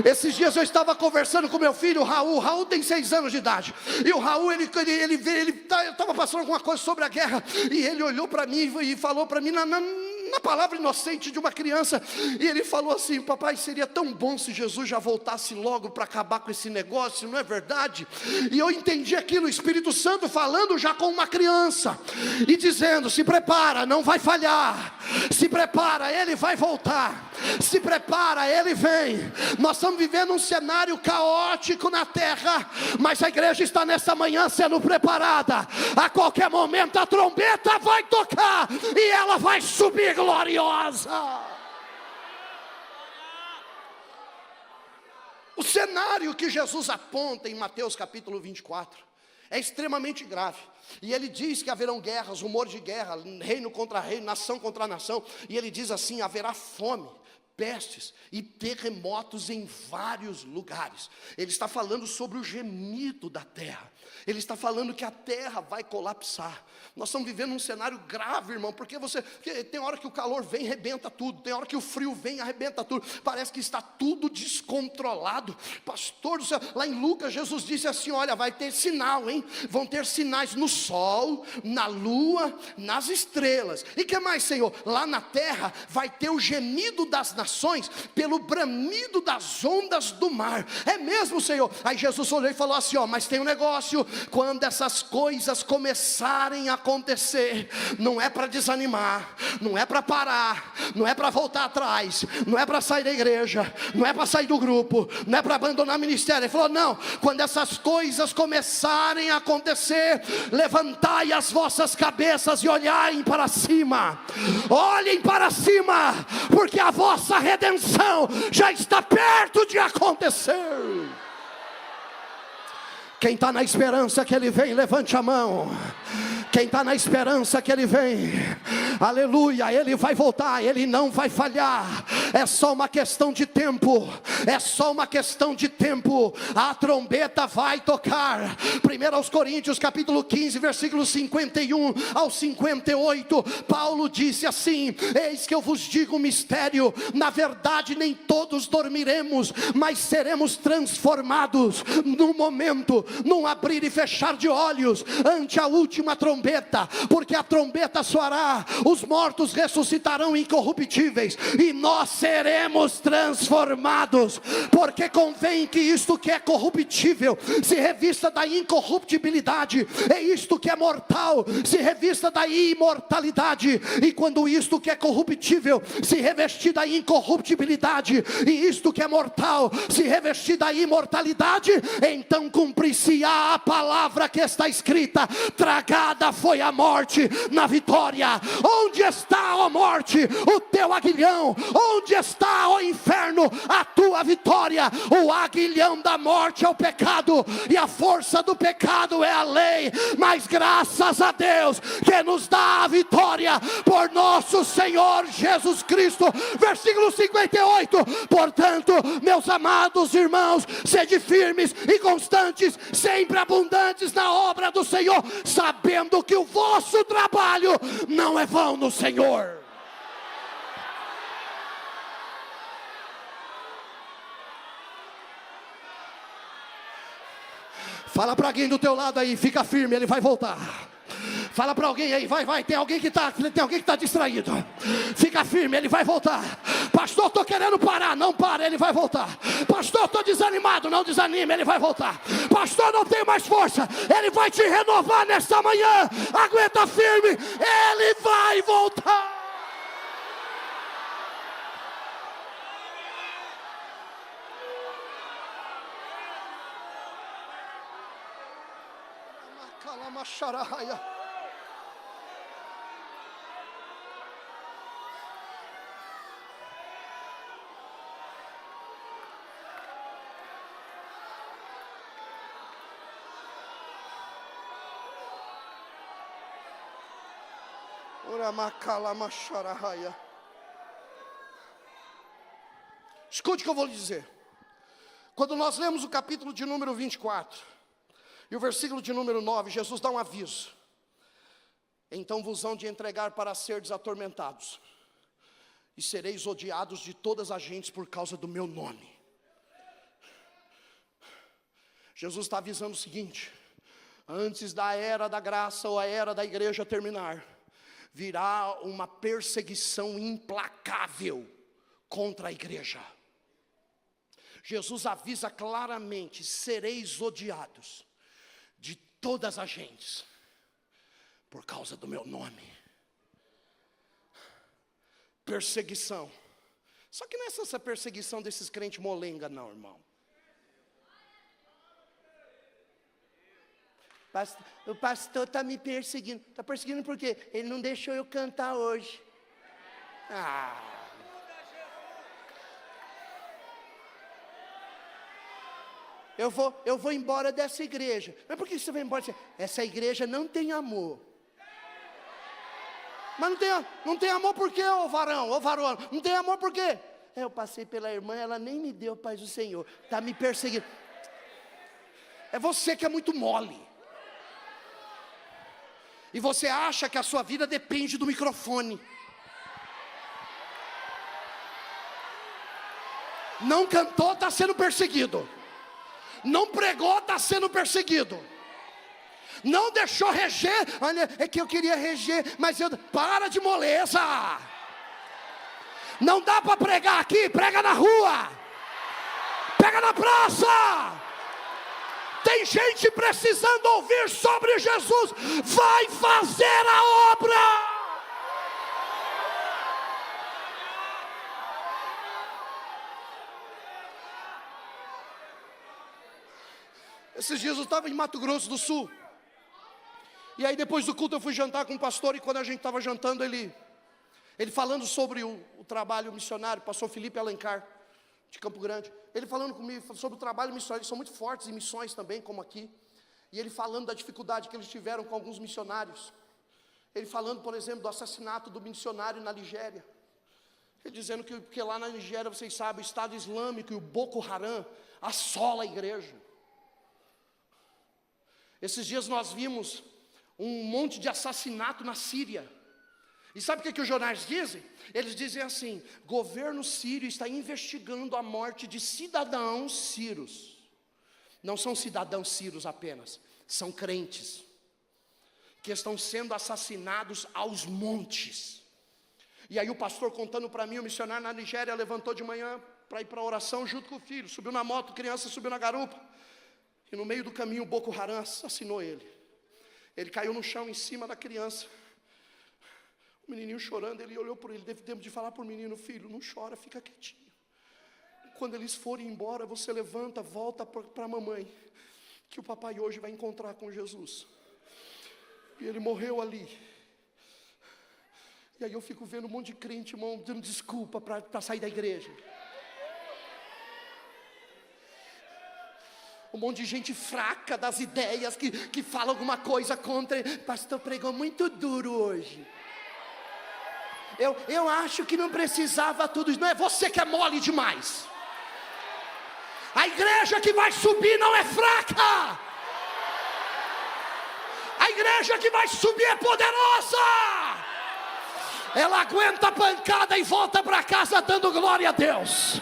Esses dias eu estava conversando com meu filho Raul. Raul tem 6 anos de idade, e o Raul eu estava passando alguma coisa sobre a guerra, e ele olhou para mim e falou para mim na palavra inocente de uma criança, e ele falou assim: papai, seria tão bom se Jesus já voltasse logo para acabar com esse negócio, não é verdade? E eu entendi aquilo, o Espírito Santo falando já com uma criança, e dizendo: se prepara, não vai falhar, se prepara, ele vai voltar, se prepara, ele vem. Nós estamos vivendo um cenário caótico na terra, mas a igreja está nessa manhã sendo preparada. A qualquer momento a trombeta vai tocar, e ela vai subir gloriosa. O cenário que Jesus aponta em Mateus capítulo 24 é extremamente grave. E ele diz que haverão guerras, rumores de guerra, reino contra reino, nação contra nação. E ele diz assim: haverá fome, pestes e terremotos em vários lugares. Ele está falando sobre o gemido da terra. Ele está falando que a terra vai colapsar. Nós estamos vivendo um cenário grave, irmão, porque tem hora que o calor vem e arrebenta tudo, tem hora que o frio vem e arrebenta tudo, parece que está tudo descontrolado. Pastor do céu, lá em Lucas Jesus disse assim: olha, vai ter sinal, hein? Vão ter sinais no sol, na lua, nas estrelas. E que mais, Senhor? Lá na terra vai ter o gemido das nações pelo bramido das ondas do mar. É mesmo, Senhor? Aí Jesus olhou e falou assim: ó, mas tem um negócio, quando essas coisas começarem a acontecer, não é para desanimar, não é para parar, não é para voltar atrás, não é para sair da igreja, não é para sair do grupo, não é para abandonar o ministério. Ele falou: não, quando essas coisas começarem a acontecer, levantai as vossas cabeças e olhai para cima, olhem para cima, porque a vossa redenção já está perto de acontecer. Quem está na esperança que Ele vem, levante a mão. Quem está na esperança que Ele vem, aleluia, Ele vai voltar, Ele não vai falhar. É só uma questão de tempo, é só uma questão de tempo. A trombeta vai tocar. 1 Coríntios capítulo 15, versículos 51 ao 58, Paulo disse assim: eis que eu vos digo um mistério, na verdade nem todos dormiremos, mas seremos transformados num momento, num abrir e fechar de olhos, ante a última trombeta. Porque a trombeta soará, os mortos ressuscitarão incorruptíveis, e nós seremos transformados. Porque convém que isto que é corruptível se revista da incorruptibilidade, e isto que é mortal se revista da imortalidade. E quando isto que é corruptível se revestir da incorruptibilidade, e isto que é mortal se revestir da imortalidade, então cumprir-se-á a palavra que está escrita: tragada foi a morte na vitória. Onde está, ó morte, o teu aguilhão? Onde está, ó inferno, a tua vitória? O aguilhão da morte é o pecado, e a força do pecado é a lei. Mas graças a Deus que nos dá a vitória por nosso Senhor Jesus Cristo. Versículo 58. Portanto, meus amados irmãos, sede firmes e constantes, sempre abundantes na obra do Senhor, sabendo que o vosso trabalho não é vão no Senhor. Fala para alguém do teu lado aí, fica firme, ele vai voltar. Fala para alguém aí, vai, tem alguém que está distraído. Fica firme, ele vai voltar. Pastor, estou querendo parar, não para, ele vai voltar. Pastor, estou desanimado, não desanime, ele vai voltar. Pastor, não tenho mais força, ele vai te renovar nesta manhã. Aguenta firme, ele vai voltar. Escute o que eu vou lhe dizer. Quando nós lemos o capítulo de número 24 e o versículo de número 9, Jesus dá um aviso: então vos hão de entregar para seres atormentados, e sereis odiados de todas as gentes por causa do meu nome. Jesus está avisando o seguinte: antes da era da graça ou a era da igreja terminar, virá uma perseguição implacável contra a igreja. Jesus avisa claramente: sereis odiados de todas as gentes por causa do meu nome. Perseguição. Só que não é essa perseguição desses crentes molenga não, irmão. O pastor está me perseguindo. Está perseguindo por quê? Ele não deixou eu cantar hoje. Eu vou embora dessa igreja. Mas por que você vai embora? Essa igreja não tem amor. Mas não tem amor por quê, ô varão, ô varona? Não tem amor por quê? Eu passei pela irmã, ela nem me deu paz do Senhor. Está me perseguindo. É você que é muito mole. E você acha que a sua vida depende do microfone. Não cantou, está sendo perseguido. Não pregou, está sendo perseguido. Não deixou reger. Olha, é que eu queria reger, mas para de moleza. Não dá para pregar aqui, prega na rua. Pega na praça. Tem gente precisando ouvir sobre Jesus. Vai fazer a obra. Esses dias eu estava em Mato Grosso do Sul. E aí depois do culto eu fui jantar com um pastor. E quando a gente estava jantando, ele falando sobre o trabalho missionário, pastor Felipe Alencar, de Campo Grande. Ele falando comigo sobre o trabalho missionário. Eles são muito fortes em missões também, como aqui. E ele falando da dificuldade que eles tiveram com alguns missionários. Ele falando, por exemplo, do assassinato do missionário na Nigéria. Ele dizendo que lá na Nigéria, vocês sabem, o Estado Islâmico e o Boko Haram assola a igreja. Esses dias nós vimos um monte de assassinato na Síria. E sabe o que os jornais dizem? Eles dizem assim: governo sírio está investigando a morte de cidadãos sírios. Não são cidadãos sírios apenas, são crentes que estão sendo assassinados aos montes. E aí o pastor contando para mim, o missionário na Nigéria levantou de manhã para ir para a oração junto com o filho. Subiu na moto, criança subiu na garupa. E no meio do caminho o Boko Haram assassinou ele. Ele caiu no chão em cima da criança. O menininho chorando, ele olhou por ele. Teve tempo de falar para o menino: filho, não chora, fica quietinho. Quando eles forem embora, você levanta, volta para a mamãe, que o papai hoje vai encontrar com Jesus. E ele morreu ali. E aí eu fico vendo um monte de crente, irmão, dando desculpa para sair da igreja. Um monte de gente fraca das ideias, que fala alguma coisa contra. Pastor pregou muito duro hoje. Eu acho que não precisava tudo isso. Não é você que é mole demais. A igreja que vai subir não é fraca. A igreja que vai subir é poderosa. Ela aguenta a pancada e volta para casa dando glória a Deus.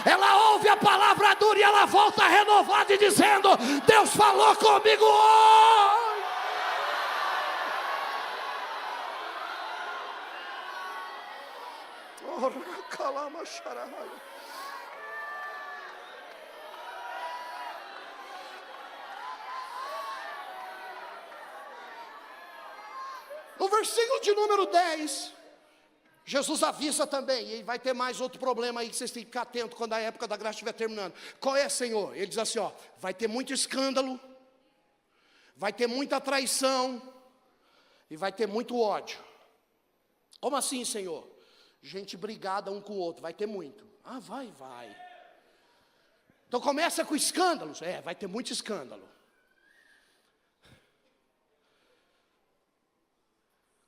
Ela ouve a palavra dura e ela volta renovada e dizendo: Deus falou comigo hoje. No versículo de número 10, Jesus avisa também, e vai ter mais outro problema aí que vocês têm que ficar atentos quando a época da graça estiver terminando. Qual é, Senhor? Ele diz assim, ó: vai ter muito escândalo, vai ter muita traição e vai ter muito ódio. Como assim, Senhor? Gente brigada um com o outro, vai ter muito. Ah, vai. Então começa com escândalos. Vai ter muito escândalo.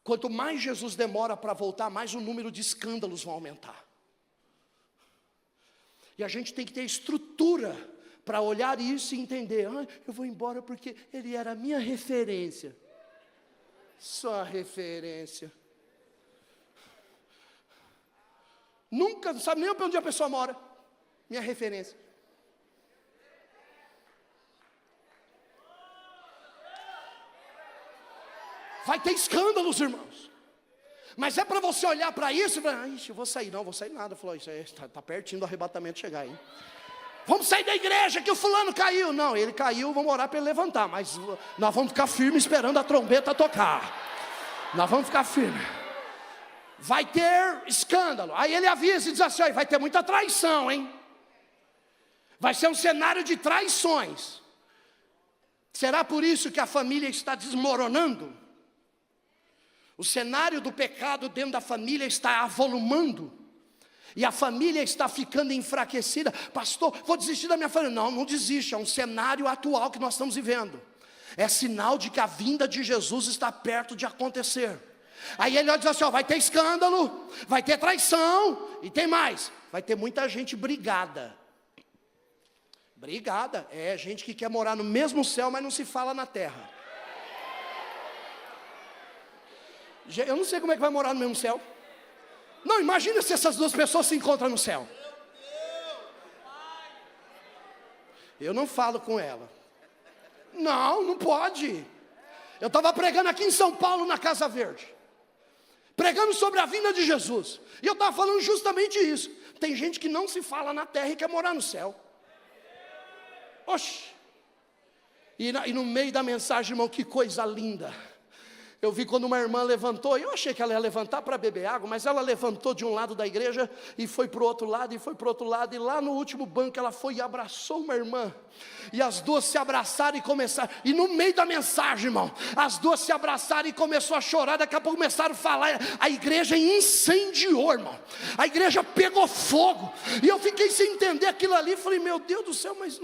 Quanto mais Jesus demora para voltar, mais o número de escândalos vai aumentar. E a gente tem que ter estrutura para olhar isso e entender: eu vou embora porque ele era a minha referência. Só referência. Nunca, não sabe nem onde a pessoa mora. Minha referência. Vai ter escândalos, irmãos. Mas é para você olhar para isso e falar: eu vou sair. Não, vou sair nada. Falou: isso aí está pertinho do arrebatamento chegar, hein? Vamos sair da igreja que o fulano caiu. Não, ele caiu, vamos orar para ele levantar. Mas nós vamos ficar firmes esperando a trombeta tocar. Nós vamos ficar firmes. Vai ter escândalo. Aí ele avisa e diz assim: vai ter muita traição, hein? Vai ser um cenário de traições. Será por isso que a família está desmoronando? O cenário do pecado dentro da família está avolumando. E a família está ficando enfraquecida. Pastor, vou desistir da minha família. Não, não desiste. É um cenário atual que nós estamos vivendo. É sinal de que a vinda de Jesus está perto de acontecer. Aí ele diz assim: vai ter escândalo, vai ter traição, e tem mais, vai ter muita gente brigada. Brigada é gente que quer morar no mesmo céu, mas não se fala na terra. Eu não sei como é que vai morar no mesmo céu. Não, imagina se essas duas pessoas se encontram no céu. Eu não falo com ela. Não pode. Eu estava pregando aqui em São Paulo, na Casa Verde, pregando sobre a vinda de Jesus. E eu estava falando justamente isso. Tem gente que não se fala na terra e quer morar no céu. Oxe. E no meio da mensagem, irmão, que coisa linda. Eu vi quando uma irmã levantou, eu achei que ela ia levantar para beber água, mas ela levantou de um lado da igreja e foi para o outro lado, e lá no último banco ela foi e abraçou uma irmã, e as duas se abraçaram e começaram, e no meio da mensagem, irmão, as duas se abraçaram e começou a chorar, daqui a pouco começaram a falar, a igreja incendiou, irmão, a igreja pegou fogo, e eu fiquei sem entender aquilo ali, falei: meu Deus do céu, mas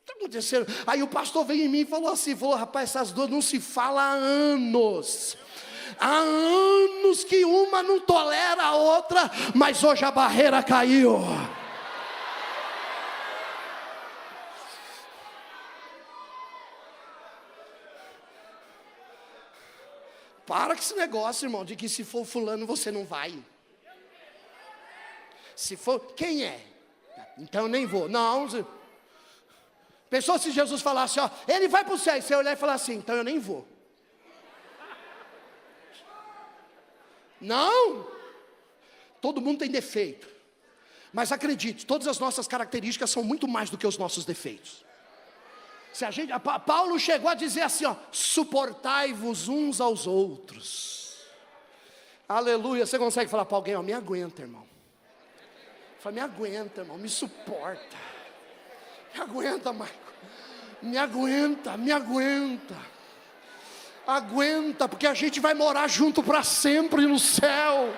está acontecendo? Aí o pastor veio em mim e falou assim, rapaz, essas duas não se falam há anos. Há anos que uma não tolera a outra, mas hoje a barreira caiu. Para com esse negócio, irmão, de que se for fulano você não vai. Se for, quem é? Então eu nem vou. Não, pensou se Jesus falasse, ele vai para o céu, e você olhar e falar assim: então eu nem vou. Não. Todo mundo tem defeito. Mas acredite, todas as nossas características são muito mais do que os nossos defeitos. Paulo chegou a dizer assim, suportai-vos uns aos outros. Aleluia. Você consegue falar para alguém, me aguenta, irmão. Fala: me aguenta, irmão, me suporta. Me aguenta, Marco. Me aguenta. Aguenta, porque a gente vai morar junto para sempre no céu.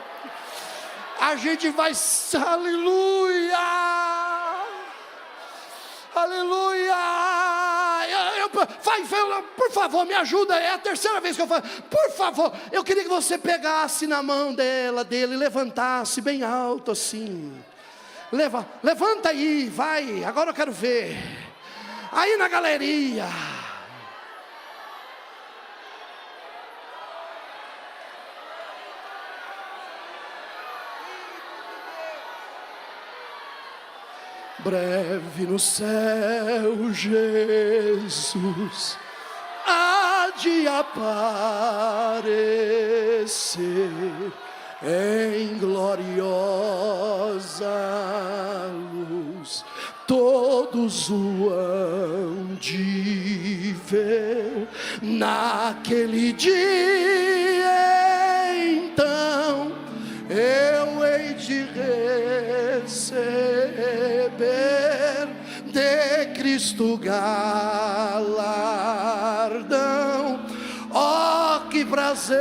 A gente vai, aleluia. Aleluia. Vai, por favor, me ajuda. É a terceira vez que eu falo. Por favor, eu queria que você pegasse na mão dele, levantasse bem alto assim. Levanta aí, vai, agora eu quero ver. Aí na galeria. breve no céu Jesus há de aparecer em gloriosa luz. Todos o hão de ver naquele dia, então eu hei de receber de Cristo galardão. Oh, que prazer,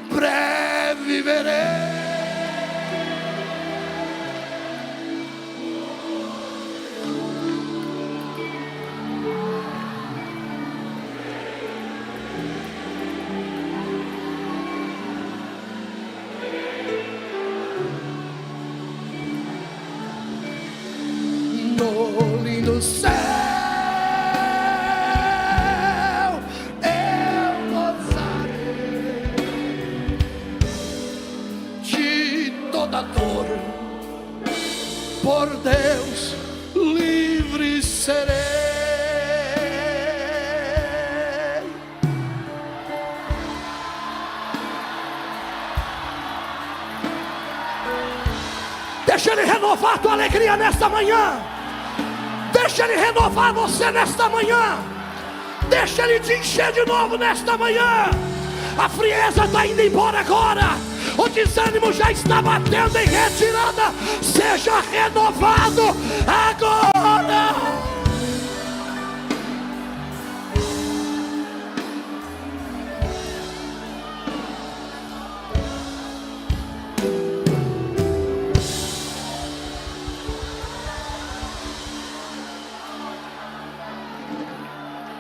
breve verei. No lindo céu eu gozarei, de toda dor por Deus livre serei. Deixa Ele renovar a tua alegria nesta manhã. Deixa Ele renovar você nesta manhã. Deixa Ele te encher de novo nesta manhã. A frieza está indo embora agora. O desânimo já está batendo em retirada. Seja renovado agora.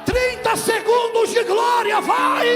30 segundos de glória, vai!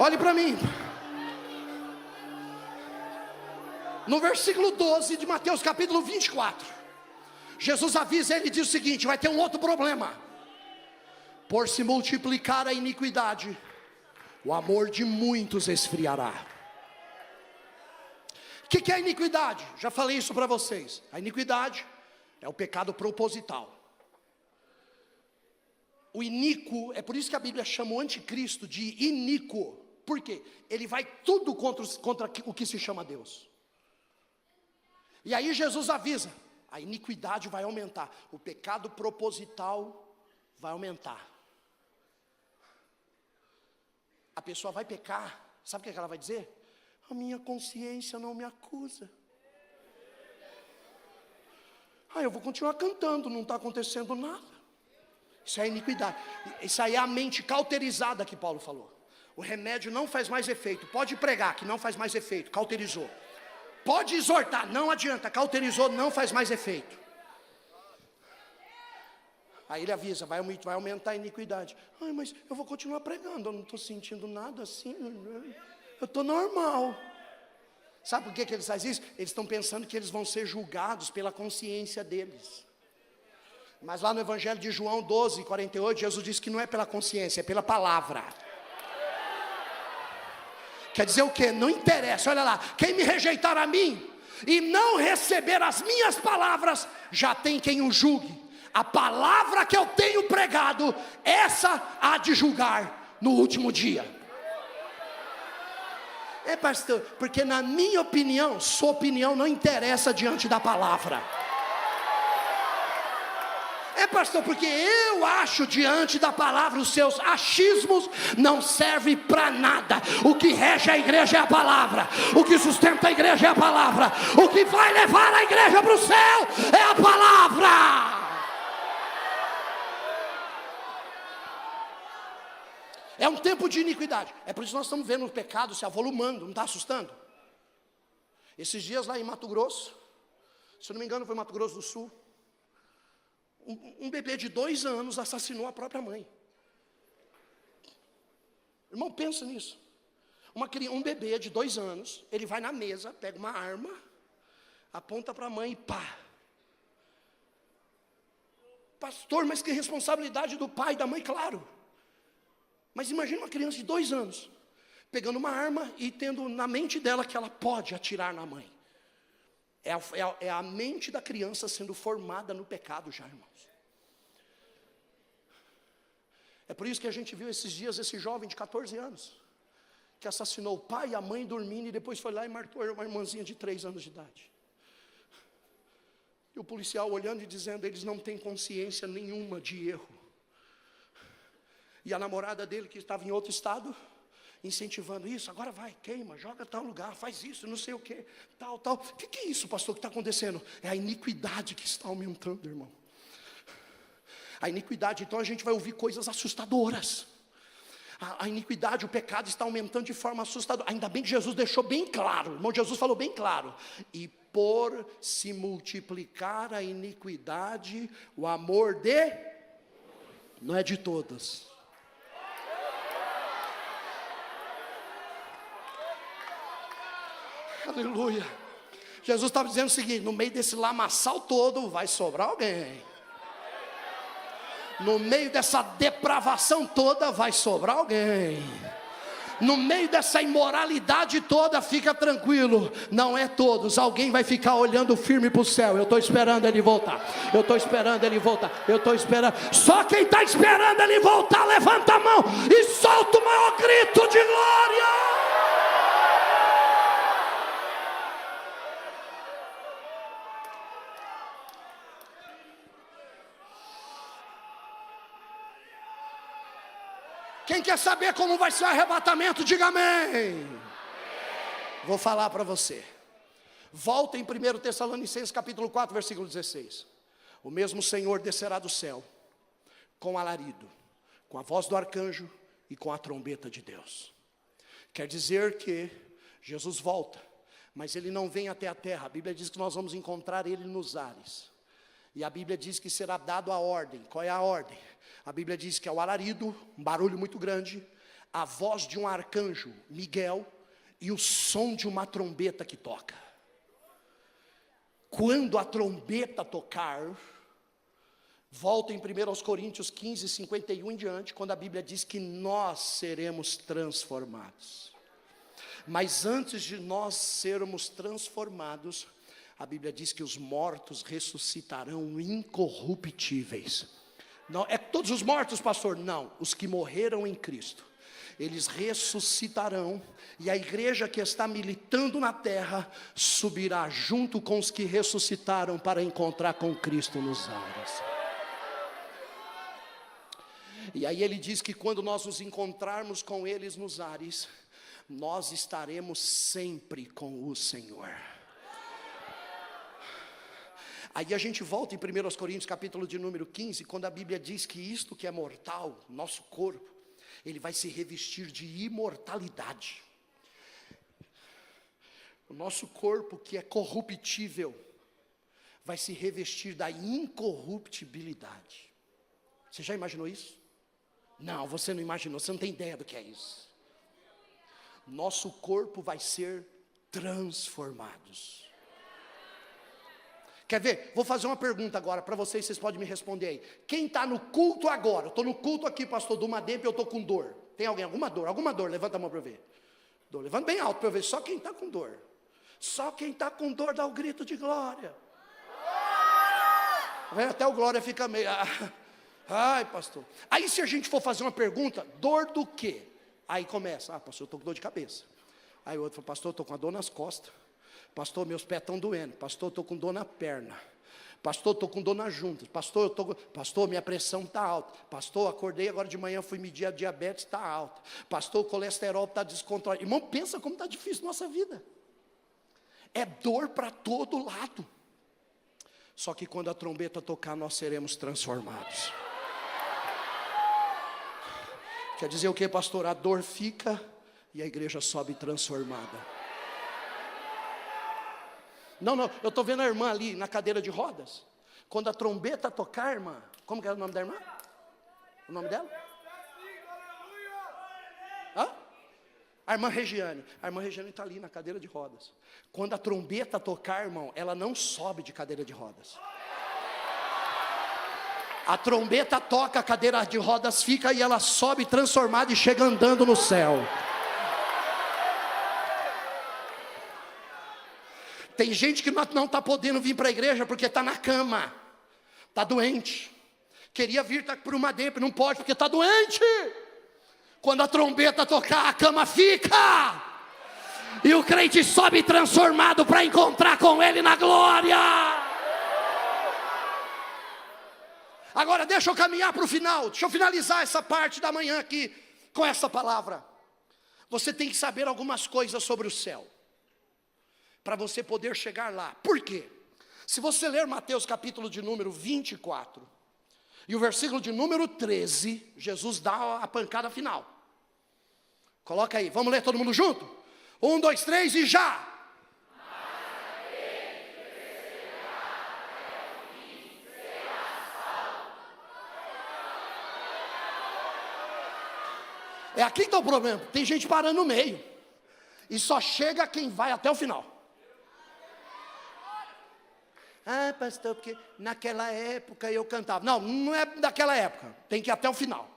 Olhe para mim. No versículo 12 de Mateus capítulo 24, Jesus avisa ele e diz o seguinte: vai ter um outro problema. Por se multiplicar a iniquidade, o amor de muitos esfriará. O que é a iniquidade? Já falei isso para vocês. A iniquidade é o pecado proposital. O iníquo, é por isso que a Bíblia chama o anticristo de iníquo. Por quê? Ele vai tudo contra o que se chama Deus. E aí Jesus avisa: a iniquidade vai aumentar, o pecado proposital vai aumentar. A pessoa vai pecar, sabe o que ela vai dizer? A minha consciência não me acusa. Eu vou continuar cantando, não está acontecendo nada. Isso é iniquidade. Isso aí é a mente cauterizada que Paulo falou. O remédio não faz mais efeito. Pode pregar que não faz mais efeito, cauterizou. Pode exortar, não adianta, cauterizou, não faz mais efeito. Aí ele avisa, vai aumentar a iniquidade. Mas eu vou continuar pregando, eu não estou sentindo nada assim, eu estou normal. Sabe por que eles fazem isso? Eles estão pensando que eles vão ser julgados pela consciência deles. Mas lá no Evangelho de João 12, 48, Jesus disse que não é pela consciência, é pela palavra. Quer dizer o quê? Não interessa, olha lá, quem me rejeitar a mim e não receber as minhas palavras, já tem quem o julgue. A palavra que eu tenho pregado, essa há de julgar no último dia. É, pastor, porque na minha opinião, sua opinião não interessa diante da palavra. É, pastor, porque eu acho diante da palavra, os seus achismos não servem para nada. O que rege a igreja é a palavra. O que sustenta a igreja é a palavra. O que vai levar a igreja para o céu é a palavra. É um tempo de iniquidade. É por isso que nós estamos vendo o pecado se avolumando. Não está assustando? Esses dias lá em Mato Grosso, se eu não me engano foi Mato Grosso do Sul, um bebê de 2 anos assassinou a própria mãe. Irmão, pensa nisso. Um bebê de 2 anos, ele vai na mesa, pega uma arma, aponta para a mãe e pá. Pastor, mas que responsabilidade do pai e da mãe, claro. Mas imagina uma criança de 2 anos, pegando uma arma e tendo na mente dela que ela pode atirar na mãe. É a mente da criança sendo formada no pecado já, irmãos. É por isso que a gente viu esses dias esse jovem de 14 anos, que assassinou o pai e a mãe dormindo, e depois foi lá e matou uma irmãzinha de 3 anos de idade. E o policial olhando e dizendo, eles não têm consciência nenhuma de erro. E a namorada dele, que estava em outro estado, incentivando isso, agora vai, queima, joga tal lugar, faz isso, não sei o que, tal. O que é isso, pastor, que está acontecendo? É a iniquidade que está aumentando, irmão. A iniquidade, então a gente vai ouvir coisas assustadoras. A iniquidade, o pecado está aumentando de forma assustadora. Ainda bem que Jesus deixou bem claro, irmão, Jesus falou bem claro. E por se multiplicar a iniquidade, o amor não é de todos. Aleluia. Jesus estava dizendo o seguinte, no meio desse lamaçal todo, vai sobrar alguém. No meio dessa depravação toda, vai sobrar alguém. No meio dessa imoralidade toda, fica tranquilo, não é todos, alguém vai ficar olhando firme para o céu. Eu estou esperando ele voltar, eu estou esperando ele voltar, eu estou esperando. Só quem está esperando ele voltar, levanta a mão e solta o maior grito de glória. Quem quer saber como vai ser o arrebatamento, diga amém. Vou falar para você. Volta em 1 Tessalonicenses capítulo 4, versículo 16. O mesmo Senhor descerá do céu, com alarido, com a voz do arcanjo e com a trombeta de Deus. Quer dizer que Jesus volta, mas Ele não vem até a terra. A Bíblia diz que nós vamos encontrar Ele nos ares. E a Bíblia diz que será dado a ordem. Qual é a ordem? A Bíblia diz que é o alarido, um barulho muito grande, a voz de um arcanjo, Miguel, e o som de uma trombeta que toca. Quando a trombeta tocar, volta em 1 Coríntios 15, 51 em diante, quando a Bíblia diz que nós seremos transformados. Mas antes de nós sermos transformados, a Bíblia diz que os mortos ressuscitarão incorruptíveis. Não, é todos os mortos, pastor? Não, os que morreram em Cristo. Eles ressuscitarão, e a igreja que está militando na terra subirá junto com os que ressuscitaram para encontrar com Cristo nos ares. E aí ele diz que quando nós nos encontrarmos com eles nos ares, nós estaremos sempre com o Senhor. Aí a gente volta em 1 Coríntios capítulo de número 15, quando a Bíblia diz que isto que é mortal, nosso corpo, ele vai se revestir de imortalidade. O nosso corpo que é corruptível, vai se revestir da incorruptibilidade. Você já imaginou isso? Não, você não imaginou, você não tem ideia do que é isso. Nosso corpo vai ser transformado. Quer ver? Vou fazer uma pergunta agora para vocês, vocês podem me responder aí. Quem está no culto agora? Eu estou no culto aqui, pastor, do Mademp, eu estou com dor. Tem alguém? Alguma dor? Alguma dor? Levanta a mão para eu ver. Dor. Levanta bem alto para eu ver. Só quem está com dor. Só quem está com dor dá o grito de glória. Até o glória fica meio... Ai, pastor. Aí se a gente for fazer uma pergunta, dor do quê? Aí começa, pastor, eu estou com dor de cabeça. Aí o outro fala, pastor, eu estou com a dor nas costas. Pastor, meus pés estão doendo. Pastor, eu estou com dor na perna. Pastor, eu estou com dor nas juntas. Pastor, minha pressão está alta. Pastor, acordei agora de manhã, fui medir a diabetes, está alta. Pastor, o colesterol está descontrolado. Irmão, pensa como está difícil a nossa vida. É dor para todo lado. Só que quando a trombeta tocar, nós seremos transformados. Quer dizer o que, pastor? A dor fica e a igreja sobe transformada. Não, eu estou vendo a irmã ali na cadeira de rodas. Quando a trombeta tocar, irmã, como que é o nome da irmã? O nome dela? Hã? A irmã Regiane. A irmã Regiane está ali na cadeira de rodas. Quando a trombeta tocar, irmão, ela não sobe de cadeira de rodas. A trombeta toca, a cadeira de rodas fica e ela sobe transformada e chega andando no céu. Tem gente que não está podendo vir para a igreja porque está na cama, está doente. Queria vir para uma Mademp, não pode porque está doente. Quando a trombeta tocar, a cama fica. E o crente sobe transformado para encontrar com ele na glória. Agora deixa eu caminhar para o final. Deixa eu finalizar essa parte da manhã aqui com essa palavra. Você tem que saber algumas coisas sobre o céu, para você poder chegar lá. Por quê? Se você ler Mateus capítulo de número 24, e o versículo de número 13, Jesus dá a pancada final. Coloca aí, vamos ler todo mundo junto? 1, 2, 3 e já! É aqui que está o problema. Tem gente parando no meio. E só chega quem vai até o final. Ah, pastor, porque naquela época eu cantava. Não, não é daquela época. Tem que ir até o final.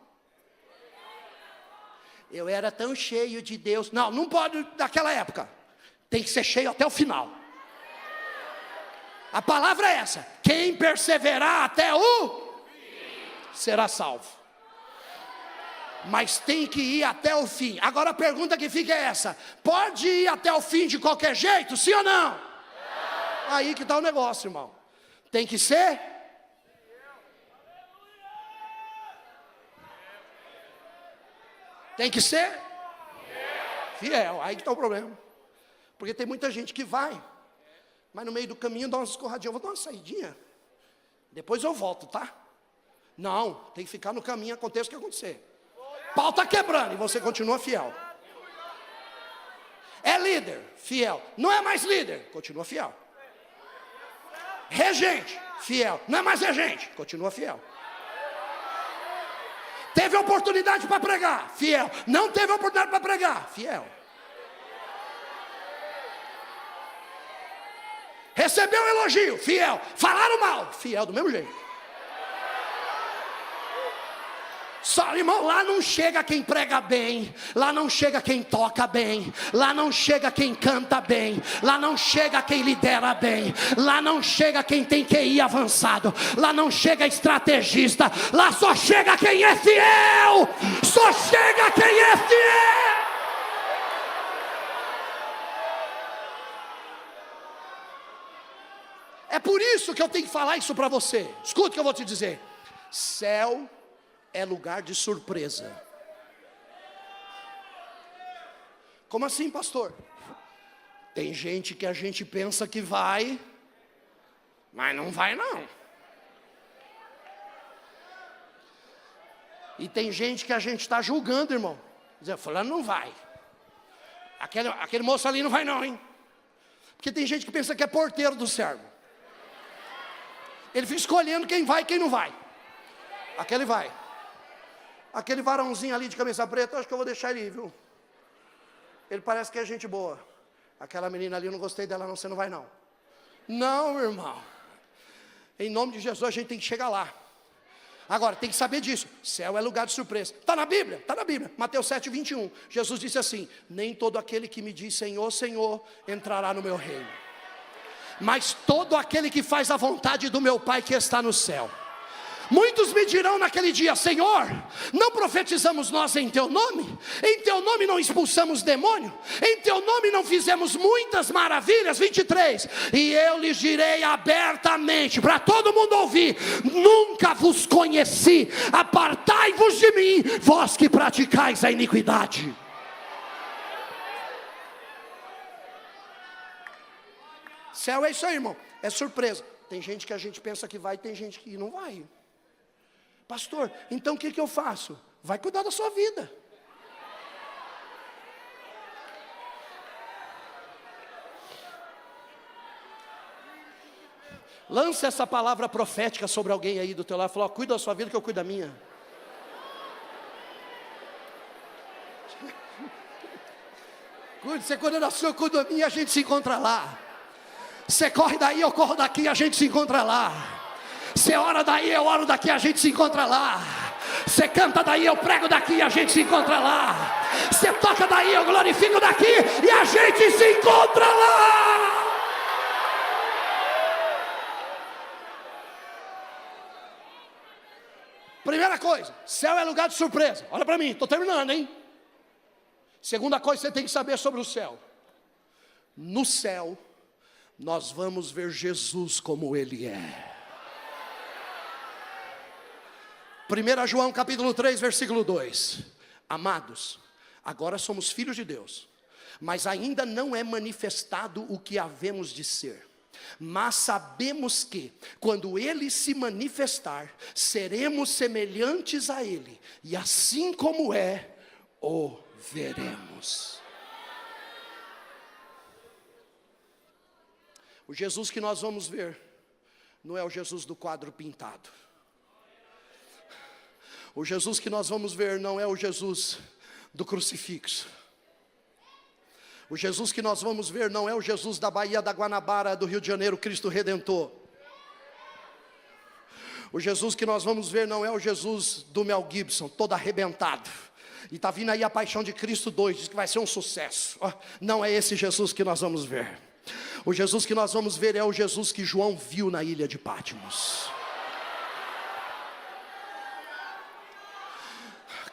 Eu era tão cheio de Deus. Não, não pode daquela época. Tem que ser cheio até o final. A palavra é essa. Quem perseverar até o será salvo. Mas tem que ir até o fim. Agora a pergunta que fica é essa: pode ir até o fim de qualquer jeito, sim ou não? Aí que está o negócio, irmão. Tem que ser fiel. Aí que está o problema. Porque tem muita gente que vai, mas no meio do caminho dá umas escorradinhas. Eu vou dar uma saidinha, depois eu volto, tá? Não, tem que ficar no caminho, aconteça o que acontecer. Pau está quebrando e você continua fiel. É líder, fiel. Não é mais líder, continua fiel. Regente, fiel. Não é mais regente, continua fiel. Teve oportunidade para pregar, fiel. Não teve oportunidade para pregar, fiel. Recebeu elogio, fiel. Falaram mal, fiel do mesmo jeito. Só, irmão, lá não chega quem prega bem, lá não chega quem toca bem, lá não chega quem canta bem, lá não chega quem lidera bem, lá não chega quem tem QI avançado, lá não chega estrategista, lá só chega quem é fiel, só chega quem é fiel. É por isso que eu tenho que falar isso para você. Escuta o que eu vou te dizer. Céu é lugar de surpresa. Como assim, pastor? Tem gente que a gente pensa que vai, mas não vai não. E tem gente que a gente está julgando, irmão. Dizendo, fulano não vai. Aquele moço ali não vai não, hein? Porque tem gente que pensa que é porteiro do servo. Ele fica escolhendo quem vai e quem não vai. Aquele vai. Aquele varãozinho ali de camisa preta, eu acho que eu vou deixar ele ir, viu? Ele parece que é gente boa. Aquela menina ali, eu não gostei dela não, você não vai não. Não, irmão. Em nome de Jesus a gente tem que chegar lá. Agora, tem que saber disso. Céu é lugar de surpresa. Está na Bíblia, está na Bíblia. Mateus 7:21. Jesus disse assim: nem todo aquele que me diz Senhor, Senhor, entrará no meu reino, mas todo aquele que faz a vontade do meu Pai que está no céu. Muitos me dirão naquele dia: Senhor, não profetizamos nós em teu nome? Em teu nome não expulsamos demônio? Em teu nome não fizemos muitas maravilhas? 23. E eu lhes direi abertamente, para todo mundo ouvir: nunca vos conheci, apartai-vos de mim, vós que praticais a iniquidade. Céu é isso aí, irmão, é surpresa. Tem gente que a gente pensa que vai, tem gente que não vai. Pastor, então o que eu faço? Vai cuidar da sua vida. Lança essa palavra profética sobre alguém aí do teu lado. Fala: cuida da sua vida que eu cuido da minha. Você cuida da sua, eu cuido da minha, a gente se encontra lá. Você corre daí, eu corro daqui, a gente se encontra lá. Você ora daí, eu oro daqui, a gente se encontra lá. Você canta daí, eu prego daqui, a gente se encontra lá. Você toca daí, eu glorifico daqui, e a gente se encontra lá. Primeira coisa, céu é lugar de surpresa. Olha para mim, estou terminando, hein? Segunda coisa que você tem que saber sobre o céu: no céu nós vamos ver Jesus como Ele é. 1 João capítulo 3, versículo 2. Amados, agora somos filhos de Deus, mas ainda não é manifestado o que havemos de ser. Mas sabemos que, quando Ele se manifestar, seremos semelhantes a Ele, e assim como é, o veremos. O Jesus que nós vamos ver não é o Jesus do quadro pintado. O Jesus que nós vamos ver não é o Jesus do crucifixo. O Jesus que nós vamos ver não é o Jesus da Baía da Guanabara, do Rio de Janeiro, Cristo Redentor. O Jesus que nós vamos ver não é o Jesus do Mel Gibson, todo arrebentado. E está vindo aí a Paixão de Cristo 2, diz que vai ser um sucesso. Não é esse Jesus que nós vamos ver. O Jesus que nós vamos ver é o Jesus que João viu na ilha de Patmos.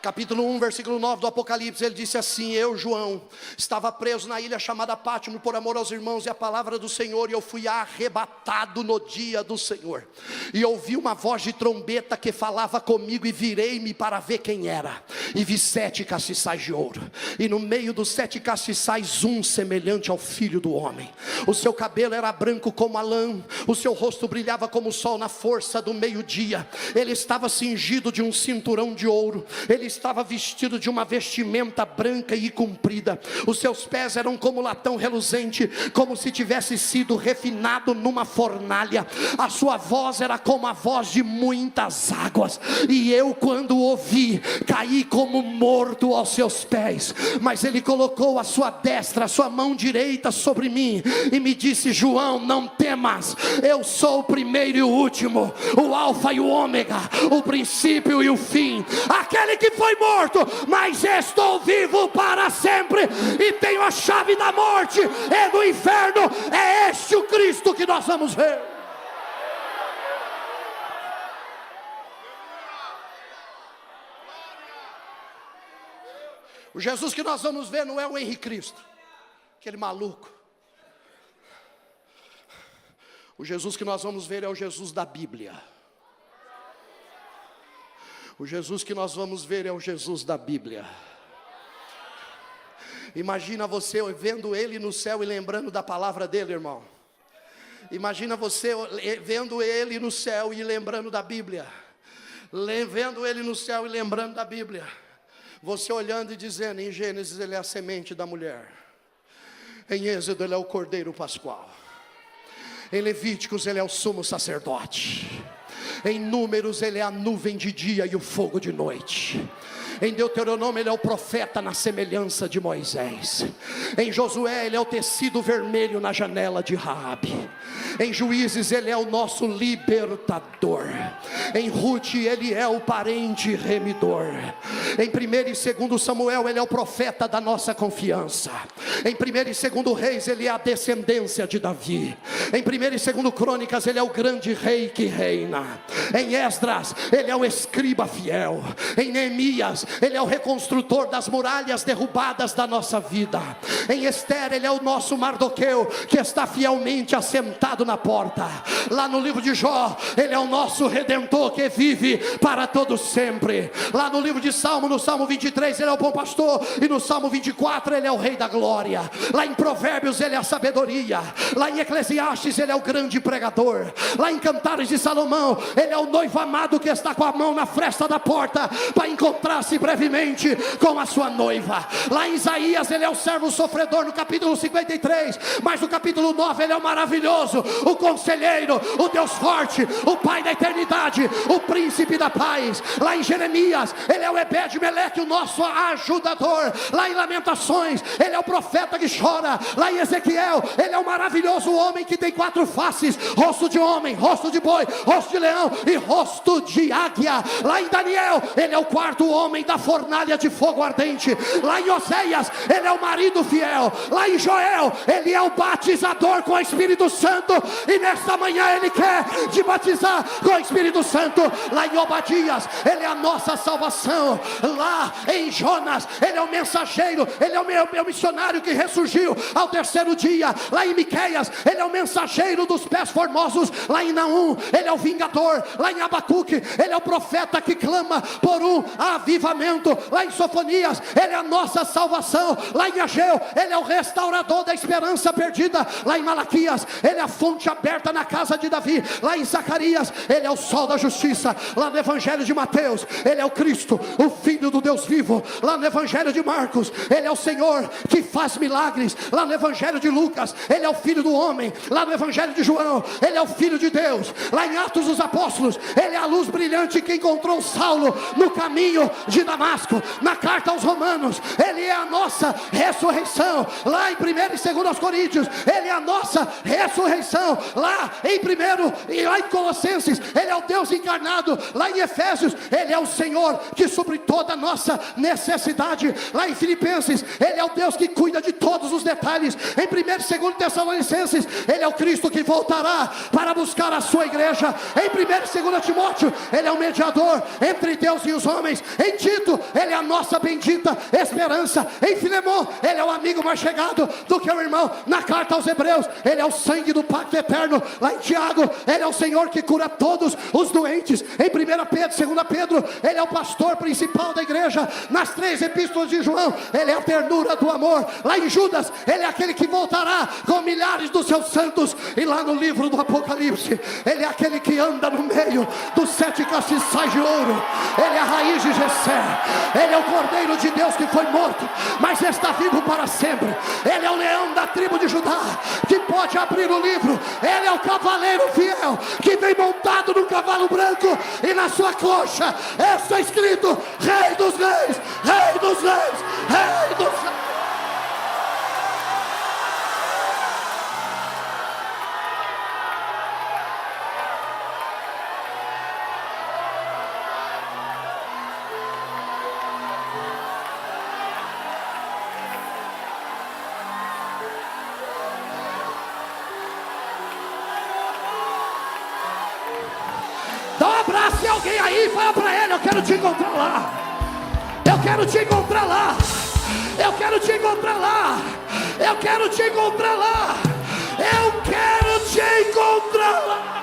Capítulo 1, versículo 9 do Apocalipse, ele disse assim: eu, João, estava preso na ilha chamada Patmos por amor aos irmãos e a palavra do Senhor, e eu fui arrebatado no dia do Senhor, e ouvi uma voz de trombeta que falava comigo, e virei-me para ver quem era, e vi 7 castiçais de ouro, e no meio dos 7 castiçais um semelhante ao Filho do Homem. O seu cabelo era branco como a lã, o seu rosto brilhava como o sol na força do meio-dia. Ele estava cingido de um cinturão de ouro, ele estava vestido de uma vestimenta branca e comprida. Os seus pés eram como latão reluzente, como se tivesse sido refinado numa fornalha. A sua voz era como a voz de muitas águas, e eu, quando ouvi, caí como morto aos seus pés. Mas ele colocou a sua destra, a sua mão direita sobre mim, e me disse: João, não temas, eu sou o primeiro e o último, o alfa e o ômega, o princípio e o fim, aquele que foi morto, mas estou vivo para sempre, e tenho a chave da morte e do inferno. É este o Cristo que nós vamos ver. O Jesus que nós vamos ver não é o Henrique Cristo, aquele maluco. O Jesus que nós vamos ver é o Jesus da Bíblia. O Jesus que nós vamos ver é o Jesus da Bíblia. Imagina você vendo Ele no céu e lembrando da palavra dele, irmão. Imagina você vendo Ele no céu e lembrando da Bíblia. Vendo Ele no céu e lembrando da Bíblia. Você olhando e dizendo: em Gênesis Ele é a semente da mulher, em Êxodo Ele é o Cordeiro Pascual, em Levíticos Ele é o sumo sacerdote, em Números Ele é a nuvem de dia e o fogo de noite, Em Deuteronômio ele é o profeta na semelhança de Moisés. Em Josué ele é o tecido vermelho na janela de Raabe. Em Juízes ele é o nosso libertador. Em Rute ele é o parente remidor. Em 1º e 2º Samuel ele é o profeta da nossa confiança. Em 1º e 2º Reis ele é a descendência de Davi. Em 1º e 2º Crônicas ele é o grande rei que reina. Em Esdras ele é o escriba fiel. Em Neemias ele é o reconstrutor das muralhas derrubadas da nossa vida. Em Esther ele é o nosso Mardoqueu, que está fielmente assentado na porta. Lá no livro de Jó ele é o nosso redentor que vive para todo sempre. Lá no livro de Salmo, no Salmo 23 ele é o bom pastor, e no Salmo 24 ele é o rei da glória. Lá em Provérbios ele é a sabedoria. Lá em Eclesiastes ele é o grande pregador. Lá em Cantares de Salomão ele é o noivo amado que está com a mão na fresta da porta para encontrar-se brevemente com a sua noiva. Lá em Isaías ele é o servo sofredor no capítulo 53, mas no capítulo 9 ele é o maravilhoso, o conselheiro, o Deus forte, o Pai da eternidade, o príncipe da paz. Lá em Jeremias ele é o Ebed-Meleque, o nosso ajudador. Lá em Lamentações ele é o profeta que chora. Lá em Ezequiel ele é o maravilhoso homem que tem 4 faces: rosto de homem, rosto de boi, rosto de leão e rosto de águia. Lá em Daniel ele é o 4º homem da fornalha de fogo ardente. Lá em Oséias ele é o marido fiel. Lá em Joel ele é o batizador com o Espírito Santo, e nesta manhã ele quer te batizar com o Espírito Santo. Lá em Obadias ele é a nossa salvação. Lá em Jonas ele é o mensageiro, ele é o meu missionário que ressurgiu ao 3º dia. Lá em Miqueias ele é o mensageiro dos pés formosos. Lá em Naum ele é o vingador. Lá em Abacuque ele é o profeta que clama por um avivamento. Lá em Sofonias ele é a nossa salvação. Lá em Ageu ele é o restaurador da esperança perdida. Lá em Malaquias ele é a fonte aberta na casa de Davi. Lá em Zacarias ele é o sol da justiça. Lá no Evangelho de Mateus ele é o Cristo, o Filho do Deus vivo. Lá no Evangelho de Marcos ele é o Senhor que faz milagres. Lá no Evangelho de Lucas ele é o Filho do homem. Lá no Evangelho de João ele é o Filho de Deus. Lá em Atos dos Apóstolos ele é a luz brilhante que encontrou Saulo no caminho de Damasco. Na carta aos Romanos ele é a nossa ressurreição. Lá em 1º e 2º Coríntios ele é a nossa ressurreição. Lá em 1º e lá em Colossenses ele é o Deus encarnado. Lá em Efésios ele é o Senhor que supre toda a nossa necessidade. Lá em Filipenses ele é o Deus que cuida de todos os detalhes. Em 1º e 2º Tessalonicenses ele é o Cristo que voltará para buscar a sua igreja. Em 1º e 2º Timóteo ele é o mediador entre Deus e os homens. Em Tito ele é a nossa bendita esperança. Em Filemon ele é o amigo mais chegado do que o irmão. Na carta aos Hebreus ele é o sangue do pacto eterno. Lá em Tiago ele é o Senhor que cura todos os doentes. Em 1 Pedro, 2 Pedro ele é o pastor principal da igreja. Nas 3 epístolas de João ele é a ternura do amor. Lá em Judas ele é aquele que voltará com milhares dos seus santos. E lá no livro do Apocalipse ele é aquele que anda no meio dos 7 castiçais de ouro. Ele é a raiz de Jessé. Ele é o Cordeiro de Deus que foi morto, mas está vivo para sempre. Ele é o leão da tribo de Judá que pode abrir o livro. Ele é o cavaleiro fiel que vem montado no cavalo branco, e na sua coxa está escrito: Rei dos Reis, Rei dos Reis, Rei dos Reis. Dá um abraço em alguém aí e fala para ele: eu quero te encontrar lá. Eu quero te encontrar lá. Eu quero te encontrar lá. Eu quero te encontrar lá. Eu quero te encontrar lá.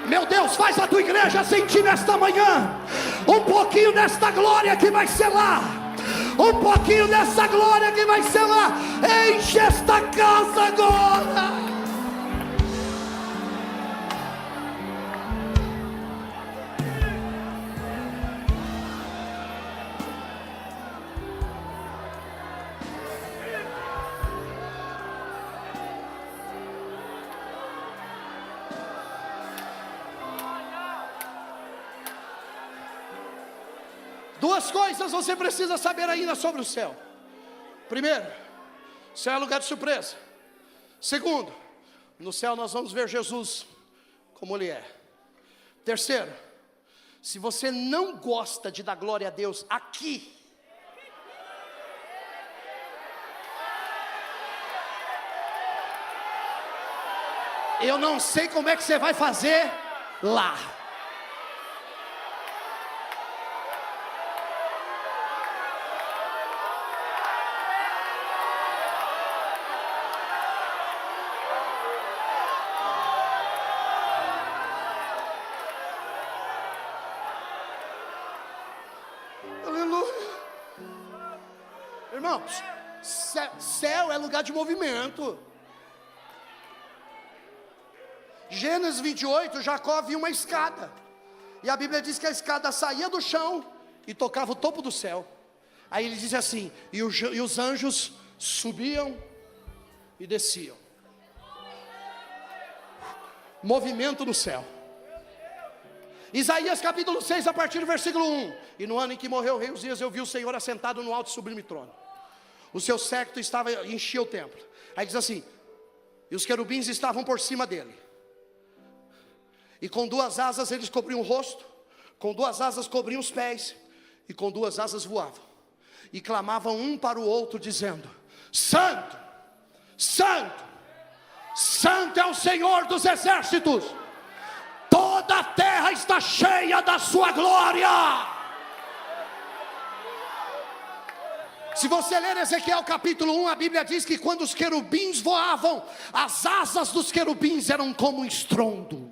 Meu Deus, faz a tua igreja sentir nesta manhã um pouquinho desta glória que vai ser lá. Um pouquinho dessa glória que vai ser lá. Enche esta casa agora. Duas coisas você precisa saber ainda sobre o céu. Primeiro, o céu é lugar de surpresa. Segundo, no céu nós vamos ver Jesus como Ele é. Terceiro, se você não gosta de dar glória a Deus aqui, eu não sei como é que você vai fazer lá. Irmãos, céu é lugar de movimento. Gênesis 28, Jacó viu uma escada. E a Bíblia diz que a escada saía do chão e tocava o topo do céu. Aí ele diz assim, e os anjos subiam e desciam. Movimento no céu. Isaías capítulo 6, a partir do versículo 1. E no ano em que morreu o rei Uzias, eu vi o Senhor assentado no alto e sublime trono. O seu séquito enchia o templo. Aí diz assim, e os querubins estavam por cima dele. E com duas asas eles cobriam o rosto, com duas asas cobriam os pés, e com duas asas voavam. E clamavam um para o outro, dizendo, Santo, Santo, Santo é o Senhor dos exércitos. Toda a terra está cheia da sua glória. Se você ler Ezequiel capítulo 1, a Bíblia diz que quando os querubins voavam, as asas dos querubins eram como um estrondo.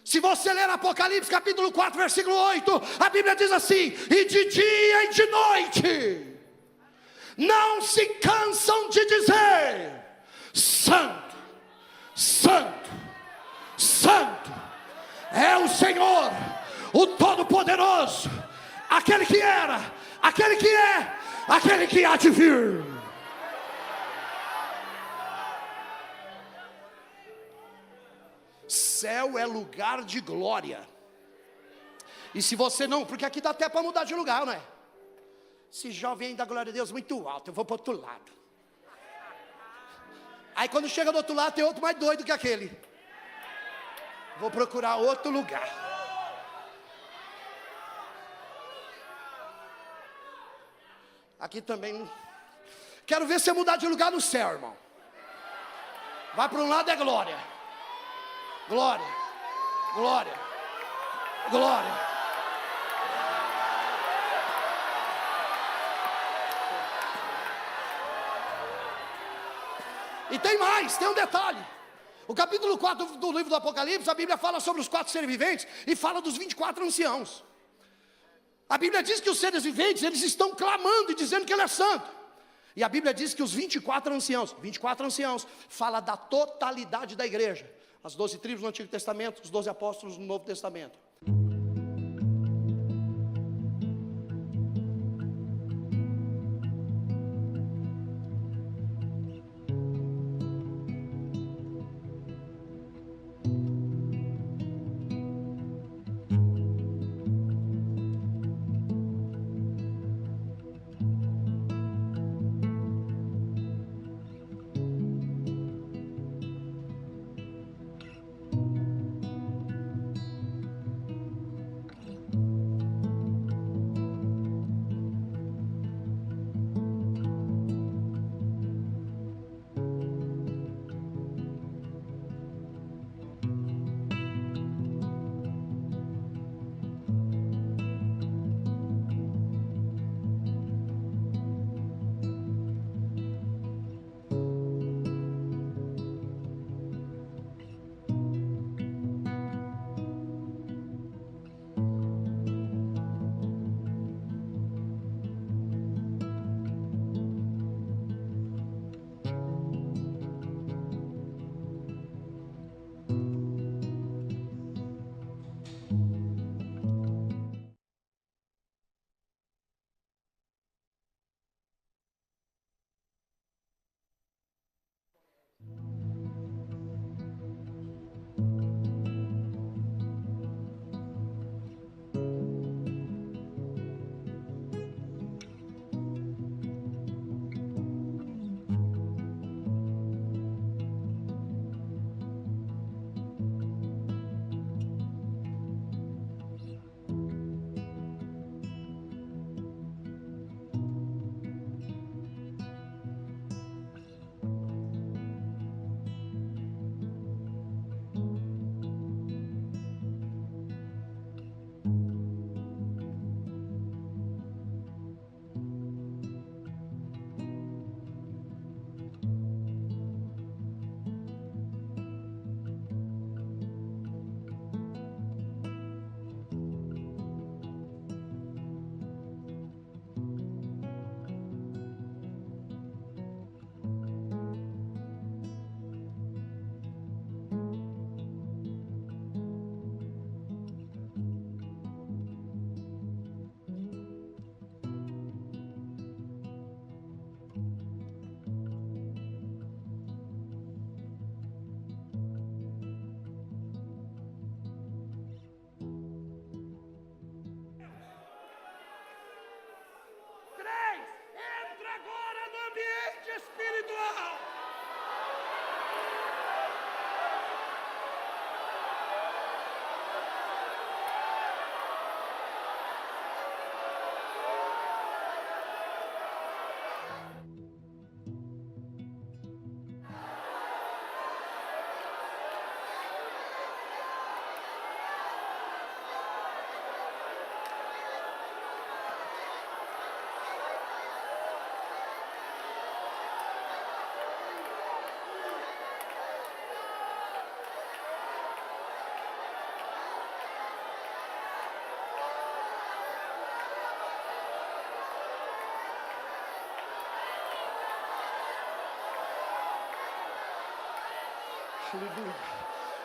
Se você ler Apocalipse capítulo 4, versículo 8, a Bíblia diz assim, e de dia e de noite, não se cansam de dizer, Santo, Santo, Santo, é o Senhor, o Todo-Poderoso, aquele que era, aquele que é, aquele que há de vir. Céu é lugar de glória. E se você não, porque aqui dá até para mudar de lugar, não é? Esse jovem ainda, glória a Deus, muito alto, eu vou para o outro lado. Aí quando chega do outro lado tem outro mais doido que aquele. Vou procurar outro lugar. Aqui também. Quero ver você mudar de lugar no céu, irmão. Vai para um lado é glória. Glória. Glória. Glória. E tem mais, tem um detalhe. O capítulo 4 do livro do Apocalipse, a Bíblia fala sobre os 4 seres viventes e fala dos 24 anciãos. A Bíblia diz que os seres viventes, eles estão clamando e dizendo que Ele é santo. E a Bíblia diz que os 24 anciãos, fala da totalidade da igreja. As 12 tribos no Antigo Testamento, os 12 apóstolos no Novo Testamento.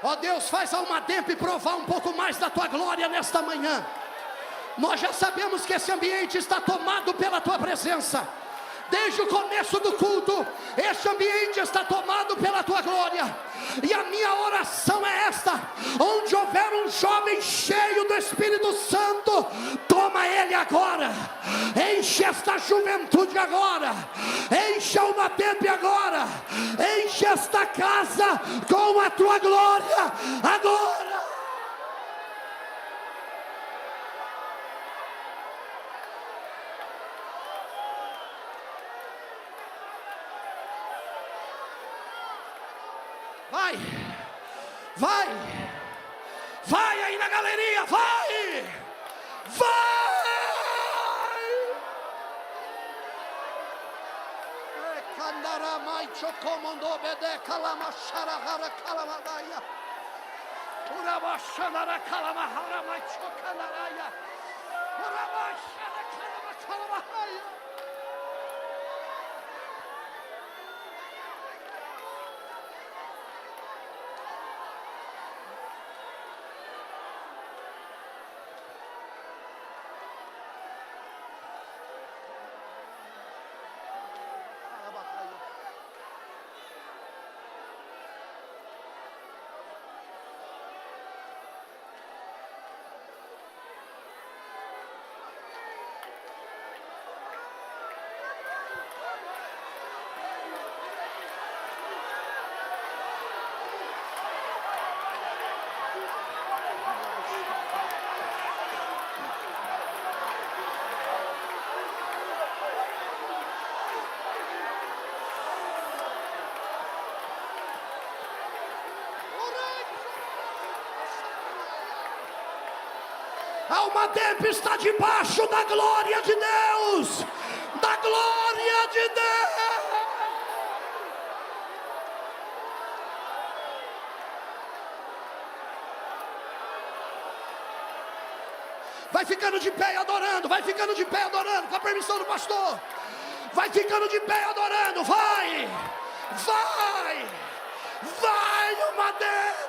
Ó Deus, faz a Alma Dep provar um pouco mais da tua glória nesta manhã. Nós já sabemos que esse ambiente está tomado pela tua presença. Desde o começo do culto, este ambiente está tomado pela tua glória. E a minha oração é esta: onde houver um jovem cheio do Espírito Santo, toma ele agora. Enche esta juventude agora. Enche a Alma Dep agora. Enche esta casa com a tua glória agora. Vai, vai, vai aí na galeria, vai, vai. Candaramai chocomondo bede kalamashara kalamadaya. Urabashara kalamahara mai chokanaraya. Urabashara kalamahaya. A Alma Dep está debaixo da glória de Deus. Da glória de Deus. Vai ficando de pé adorando. Vai ficando de pé adorando. Com a permissão do pastor. Vai ficando de pé adorando. Vai. Vai. Vai, Alma Dep.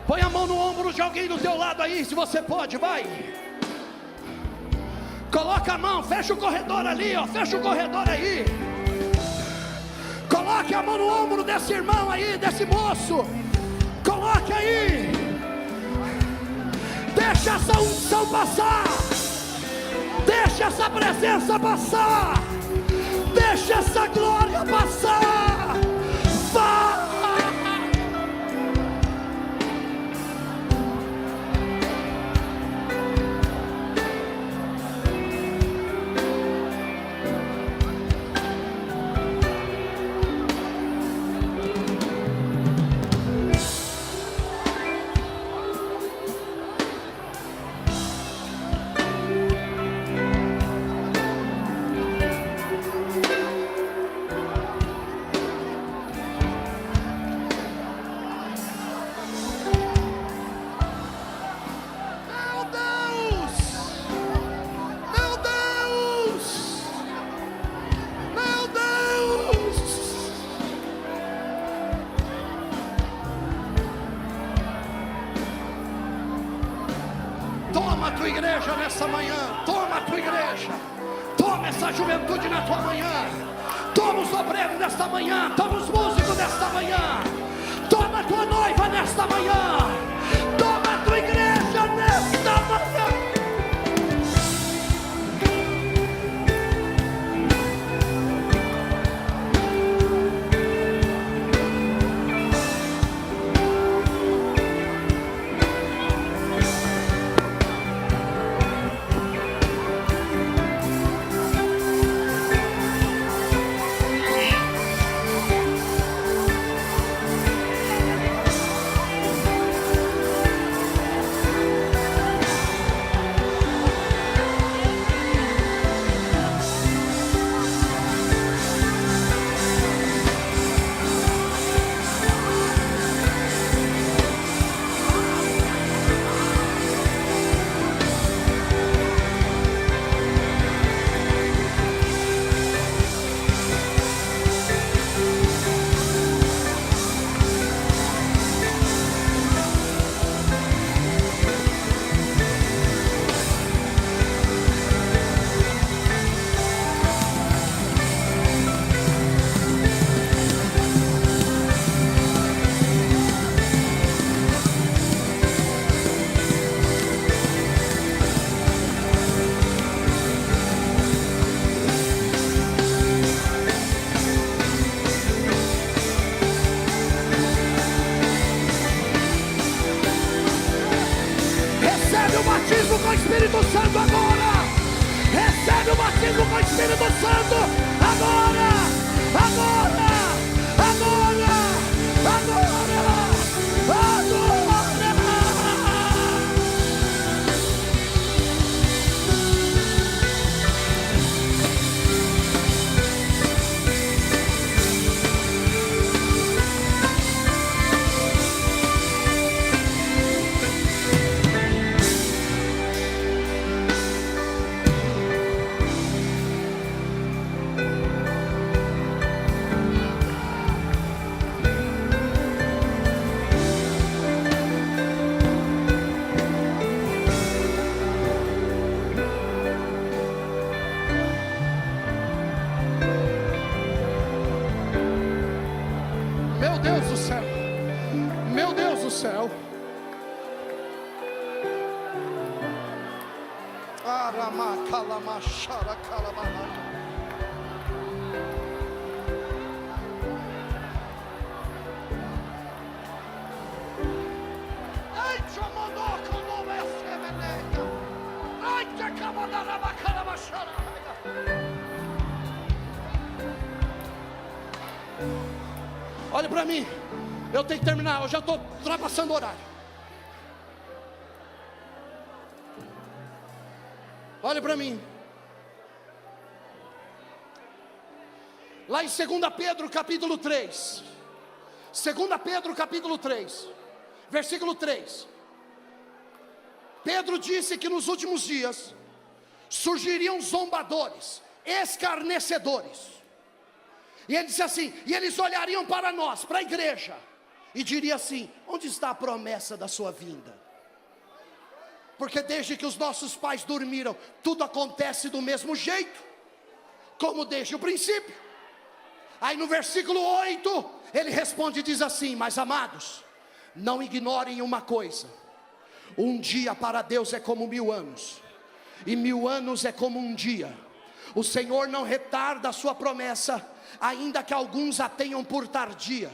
Põe a mão no ombro de alguém do teu lado aí, se você pode, vai. Coloca a mão, fecha o corredor ali, ó, fecha o corredor aí. Coloque a mão no ombro desse irmão aí, desse moço. Coloque aí. Deixa essa unção passar. Deixa essa presença passar. Deixa essa glória passar. Vai. Toma a tua igreja nessa manhã. Toma a tua igreja. Toma essa juventude na tua manhã. Toma os obreiros nesta manhã. Toma os músicos nesta manhã. Toma a tua noiva nesta manhã. Santo, agora, agora, agora, agora, agora. Meu Deus do céu, meu Deus do céu. Olha para mim, eu tenho que terminar, eu já estou ultrapassando o horário. Olha para mim. Lá em 2 Pedro capítulo 3. 2 Pedro capítulo 3. Versículo 3. Pedro disse que nos últimos dias surgiriam zombadores, escarnecedores. E ele disse assim, e eles olhariam para nós, para a igreja, e diriam assim: onde está a promessa da sua vinda? Porque desde que os nossos pais dormiram, tudo acontece do mesmo jeito, como desde o princípio. Aí no versículo 8, ele responde e diz assim: mas amados, não ignorem uma coisa, um dia para Deus é como 1000 anos, e 1000 anos é como um dia. O Senhor não retarda a sua promessa, ainda que alguns a tenham por tardia,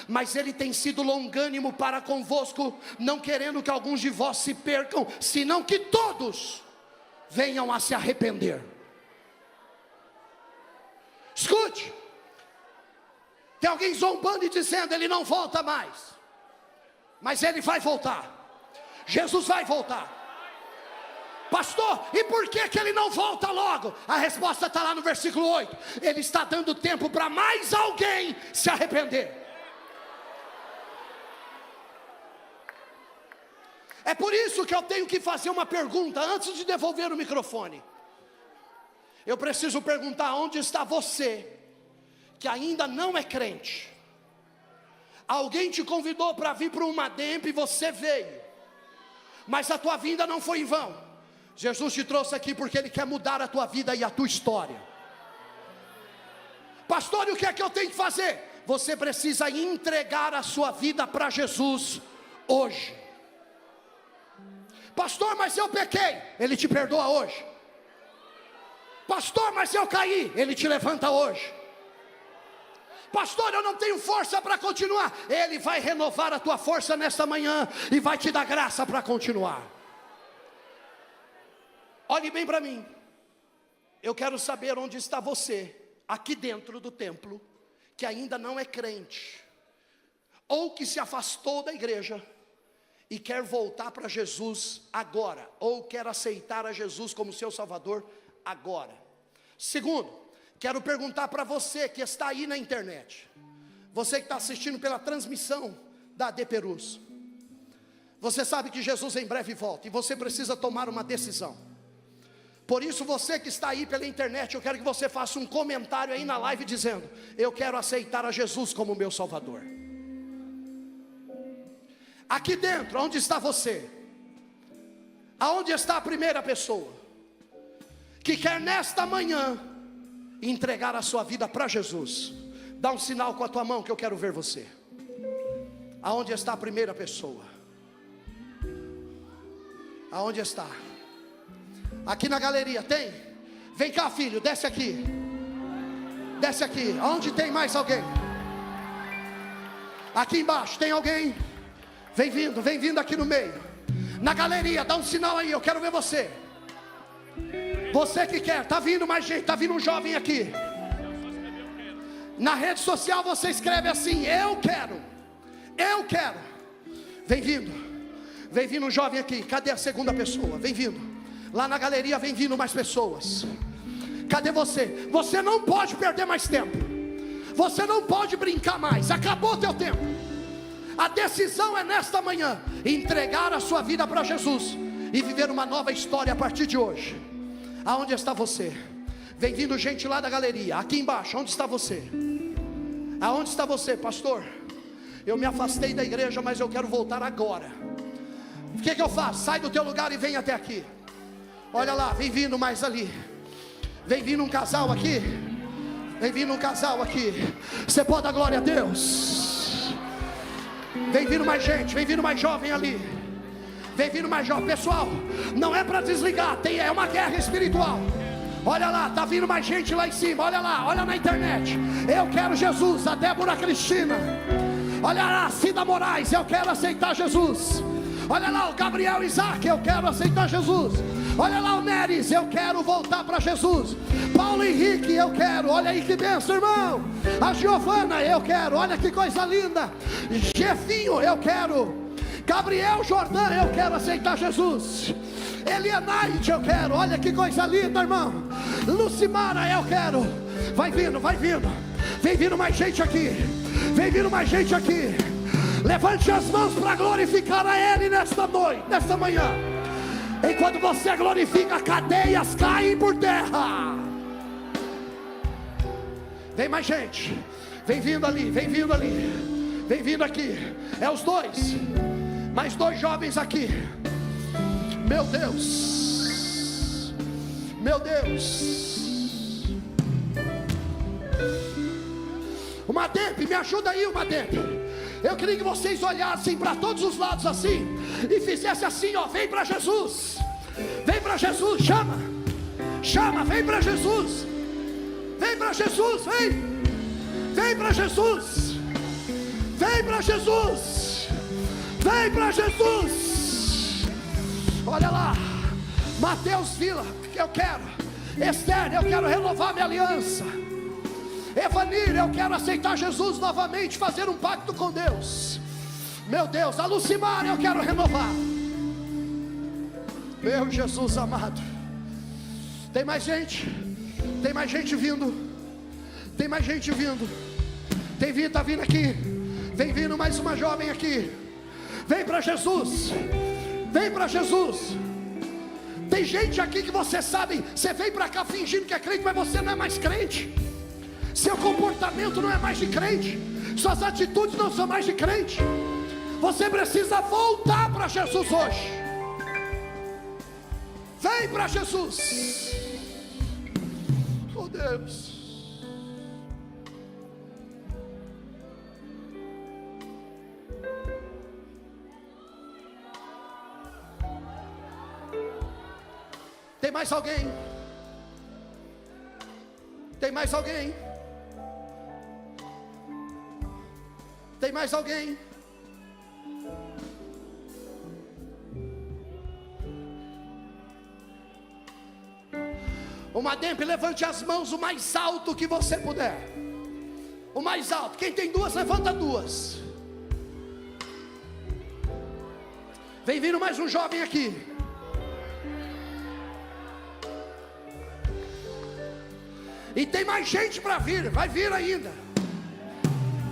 mas Ele tem sido longânimo para convosco, não querendo que alguns de vós se percam, senão que todos venham a se arrepender. Escute, tem alguém zombando e dizendo: Ele não volta mais, mas Ele vai voltar. Jesus vai voltar. Pastor, e por que Ele não volta logo? A resposta está lá no versículo 8. Ele está dando tempo para mais alguém se arrepender. É por isso que eu tenho que fazer uma pergunta antes de devolver o microfone. Eu preciso perguntar: onde está você que ainda não é crente? Alguém te convidou para vir para uma DEMP e você veio, mas a tua vinda não foi em vão. Jesus te trouxe aqui porque Ele quer mudar a tua vida e a tua história. Pastor, e o que é que eu tenho que fazer? Você precisa entregar a sua vida para Jesus hoje. Pastor, mas eu pequei. Ele te perdoa hoje. Pastor, mas eu caí. Ele te levanta hoje. Pastor, eu não tenho força para continuar. Ele vai renovar a tua força nesta manhã e vai te dar graça para continuar. Olhe bem para mim. Eu quero saber onde está você, aqui dentro do templo, que ainda não é crente, ou que se afastou da igreja e quer voltar para Jesus agora, ou quer aceitar a Jesus como seu Salvador agora. Segundo, quero perguntar para você que está aí na internet, você que está assistindo pela transmissão da AD Perus, você sabe que Jesus em breve volta e você precisa tomar uma decisão. Por isso, você que está aí pela internet, eu quero que você faça um comentário aí na live dizendo: eu quero aceitar a Jesus como meu Salvador. Aqui dentro, onde está você? Aonde está a primeira pessoa que quer nesta manhã entregar a sua vida para Jesus? Dá um sinal com a tua mão que eu quero ver você. Aonde está a primeira pessoa? Aonde está? Aqui na galeria tem? Vem cá, filho, desce aqui. Desce aqui. Aonde tem mais alguém? Aqui embaixo tem alguém? Vem vindo aqui no meio. Na galeria, dá um sinal aí, eu quero ver você. Você que quer, está vindo mais gente, está vindo um jovem aqui. Na rede social você escreve assim: eu quero, eu quero. Vem vindo um jovem aqui. Cadê a segunda pessoa? Vem vindo. Lá na galeria vem vindo mais pessoas. Cadê você? Você não pode perder mais tempo. Você não pode brincar mais. Acabou o teu tempo. A decisão é nesta manhã: entregar a sua vida para Jesus e viver uma nova história a partir de hoje. Aonde está você? Vem vindo gente lá da galeria. Aqui embaixo, onde está você? Aonde está você, pastor? Eu me afastei da igreja, mas eu quero voltar agora. O que eu faço? Sai do teu lugar e vem até aqui. Olha lá, vem vindo mais ali. Vem vindo um casal aqui. Vem vindo um casal aqui. Você pode dar glória a Deus? Vem vindo mais gente, vem vindo mais jovem ali. Vem vindo mais jovem. Pessoal, não é para desligar, é uma guerra espiritual. Olha lá, está vindo mais gente lá em cima. Olha lá, olha na internet. Eu quero Jesus. A Débora Cristina. Olha lá, Cida Moraes. Eu quero aceitar Jesus. Olha lá o Gabriel Isaac. Eu quero aceitar Jesus. Olha lá o Neres. Eu quero voltar para Jesus. Paulo Henrique. Eu quero. Olha aí que bênção, irmão. A Giovana. Eu quero. Olha que coisa linda. Jefinho. Eu quero. Gabriel Jordão. Eu quero aceitar Jesus. Elianaide, eu quero. Olha que coisa linda, irmão. Lucimara, eu quero. Vai vindo, vai vindo. Vem vindo mais gente aqui. Vem vindo mais gente aqui. Levante as mãos para glorificar a Ele nesta noite, nesta manhã. Enquanto você glorifica, cadeias caem por terra. Vem mais gente. Vem vindo ali, vem vindo ali. Vem vindo aqui. É os dois. Mais dois jovens aqui. Meu Deus, meu Deus. O Madempe, me ajuda aí, o Madempe. Eu queria que vocês olhassem para todos os lados assim e fizessem assim, ó: vem para Jesus, vem para Jesus, chama, chama, vem para Jesus, vem para Jesus, vem para Jesus, vem para Jesus, vem para Jesus. Olha lá, Mateus Vila, eu quero. Esther, eu quero renovar minha aliança. Evanir, eu quero aceitar Jesus novamente, fazer um pacto com Deus. Meu Deus, a Lucimar, eu quero renovar. Meu Jesus amado. Tem mais gente? Tem mais gente vindo. Tem mais gente vindo. Tem vindo, tá vindo aqui. Vem vindo mais uma jovem aqui. Vem para Jesus. Vem para Jesus. Tem gente aqui que você sabe, você vem para cá fingindo que é crente, mas você não é mais crente. Seu comportamento não é mais de crente. Suas atitudes não são mais de crente. Você precisa voltar para Jesus hoje. Vem para Jesus. Oh Deus. Tem mais alguém? Tem mais alguém? Tem mais alguém? O Madempe, levante as mãos o mais alto que você puder. O mais alto. Quem tem duas, levanta duas. Vem vindo mais um jovem aqui. E tem mais gente para vir, vai vir ainda.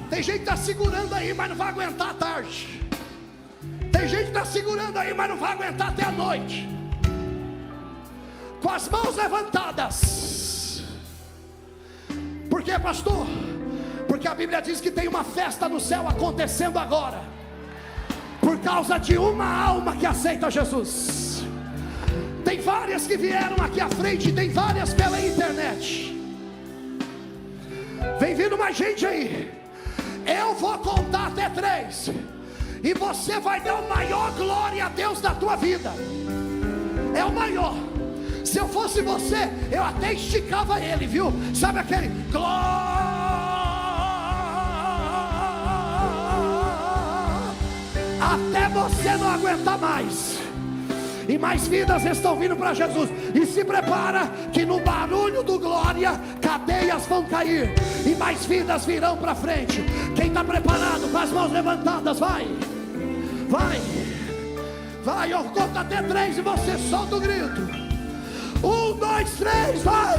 Tem gente que está segurando aí, mas não vai aguentar a tarde. Tem gente que está segurando aí, mas não vai aguentar até a noite. Com as mãos levantadas. Por quê, pastor? Porque a Bíblia diz que tem uma festa no céu acontecendo agora, por causa de uma alma que aceita Jesus. Tem várias que vieram aqui à frente, tem várias pela internet. Vem vindo mais gente aí. Eu vou contar até 3 e você vai dar o maior glória a Deus da tua vida. É o maior. Se eu fosse você, eu até esticava ele, viu? Sabe aquele glória? Até você não aguentar mais. e mais vidas estão vindo para Jesus. E se prepara que no barulho do glória, cadeias vão cair e mais vidas virão para frente. Quem está preparado, com as mãos levantadas, vai, eu conto até 3 e você solta o grito. 1, 2, 3, vai!